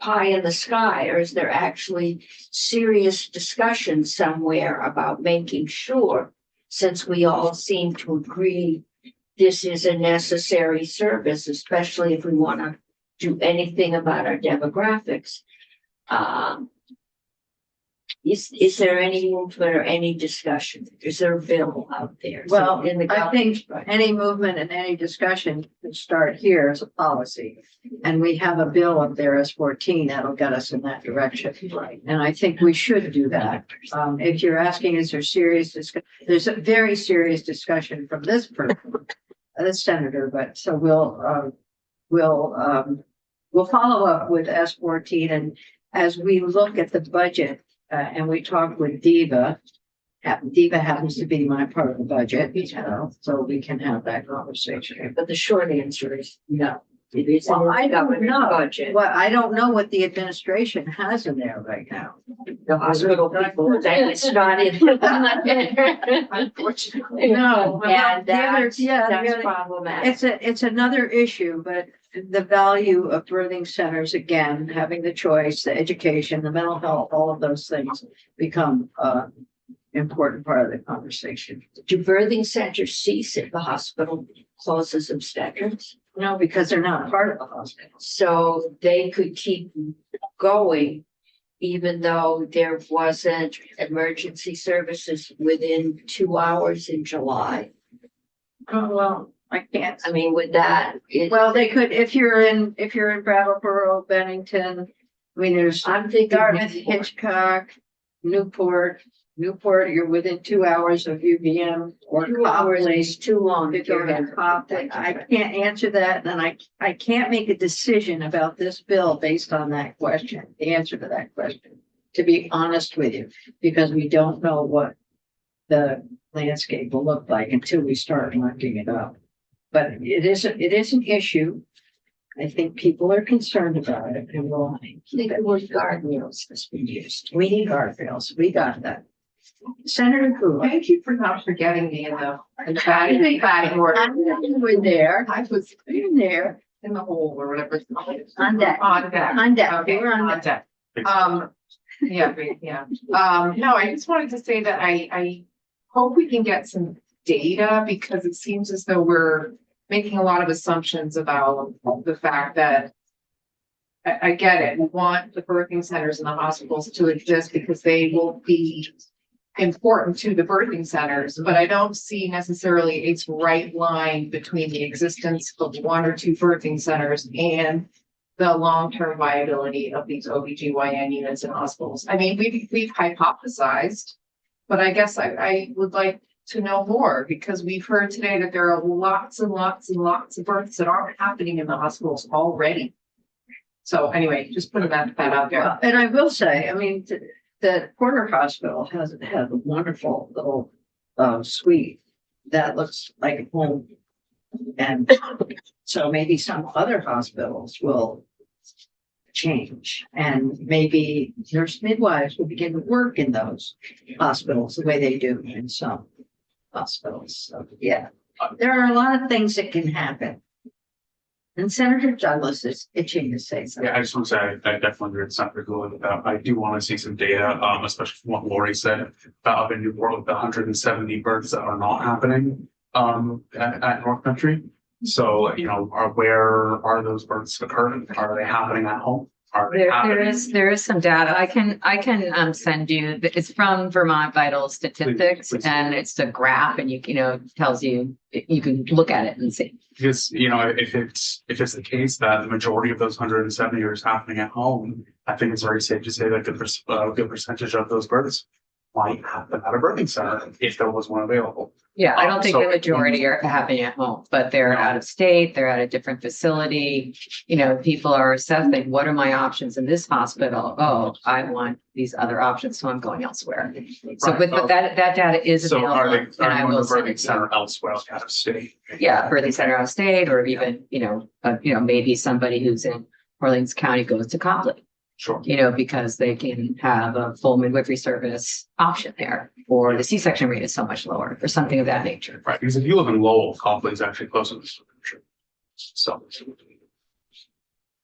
I: pie in the sky, or is there actually serious discussion somewhere about making sure, since we all seem to agree this is a necessary service, especially if we want to do anything about our demographics, is there any movement or any discussion? Is there a bill out there?
C: Well,
I: in the
C: I think any movement and any discussion can start here as a policy. And we have a bill up there as 14 that'll get us in that direction.
I: Right.
C: And I think we should do that. If you're asking, is there serious discussion? There's a very serious discussion from this person, this senator, but so we'll follow up with S14. And as we look at the budget, and we talked with Diva. Diva happens to be my part of the budget, so we can have that conversation.
I: But the short answer is no.
C: Well, I don't know.
I: Budget.
C: Well, I don't know what the administration has in there right now.
I: The hospital people, it's not in. Unfortunately.
C: No,
I: And
C: that's
I: that's problematic.
C: It's another issue, but the value of birthing centers, again, having the choice, the education, the mental health, all of those things become important part of the conversation.
I: Do birthing centers cease if the hospital closes obstetrics?
C: No, because they're not part of the hospital.
I: So they could keep going even though there wasn't emergency services within 2 hours in July?
C: Oh, well, I can't.
I: I mean, with that,
C: Well, they could, if you're in Brattleboro, Bennington, I mean, there's
I: I'm thinking
C: Dartmouth, Hitchcock, Newport, you're within 2 hours of UVM or
I: 2 hours
C: Copley.
I: is too long
C: To
I: to
C: go
I: go
C: to Copley. I can't answer that, and I can't make a decision about this bill based on that question, the answer to that question, to be honest with you, because we don't know what the landscape will look like until we start marking it up. But it is an issue. I think people are concerned about it, and we'll keep it.
I: word guardrails has been used.
C: We need guardrails. We got that. Senator Krull.
B: Thank you for not forgetting me in the batting order.
C: You were there.
B: I was
C: You were there.
B: in the hole or whatever. It's called.
C: On deck.
B: On deck.
C: On deck.
B: Okay,
C: You were on
B: on
C: deck.
B: deck. Yeah, yeah. No, I just wanted to say that I hope we can get some data because it seems as though we're making a lot of assumptions about the fact that I get it. We want the birthing centers and the hospitals to exist because they will be important to the birthing centers, but I don't see necessarily a right line between the existence of 1 or 2 birthing centers and the long-term viability of these OBGYN units in hospitals. I mean, we've hypothesized, but I guess I would like to know more because we've heard today that there are lots and lots and lots of births that aren't happening in the hospitals already. So anyway, just putting that out there.
C: And I will say, I mean, the Porter Hospital has a wonderful little suite that looks like a home. And so maybe some other hospitals will change and maybe nurse midwives will begin to work in those hospitals the way they do in some hospitals. So, yeah, there are a lot of things that can happen. And Senator Douglas is itching to say something.
D: Yeah, I just want to say, I definitely agree with Senator Gould with that. I do want to see some data, especially from what Lori said about up in Newport with the 170 births that are not happening at North Country. So, where are those births occurring? Are they happening at home?
K: There is some data. I can send you, it's from Vermont Vital Statistics
D: Please.
K: and it's a graph and tells you, you can look at it and see.
D: Because, if it's the case that the majority of those 170 are happening at home, I think it's very safe to say that a good percentage of those births might happen at a birthing center if there was one available.
K: Yeah, I don't think
D: So-
K: the majority are happening at home, but they're out of state, they're at a different facility. People are assessing, what are my options in this hospital? Oh, I want these other options, so I'm going elsewhere. So,
D: Right.
K: but that data is
D: So
K: available.
D: are they
K: and I
D: going
K: will
D: to
K: send
D: birthing
K: it to you.
D: center elsewhere out of state?
K: Yeah, birthing center out of state, or even, maybe somebody who's in Orleans County goes to Copley.
D: Sure.
K: Because they can have a full midwifery service option there, or the C-section rate is so much lower, or something of that nature.
D: Right, because if you live in Lowell, Copley is actually closer to the country. So.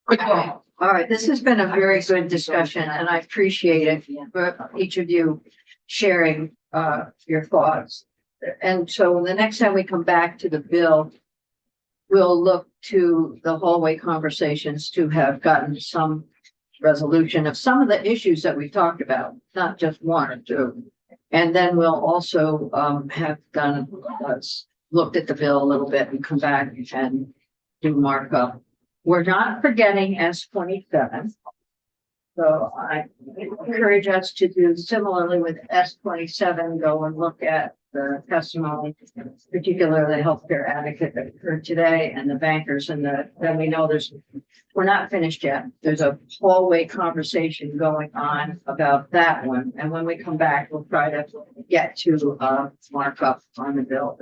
C: All right, this has been a very good discussion and I appreciate it for each of you sharing your thoughts. And so the next time we come back to the bill, we'll look to the hallway conversations to have gotten some resolution of some of the issues that we talked about, not just 1 or 2. And then we'll also have looked at the bill a little bit and come back and do markup. We're not forgetting S27. So I encourage us to do similarly with S27, go and look at the testimony, particularly the healthcare advocate that heard today and the bankers and then we know we're not finished yet. There's a hallway conversation going on about that one. And when we come back, we'll try to get to mark up on the bill.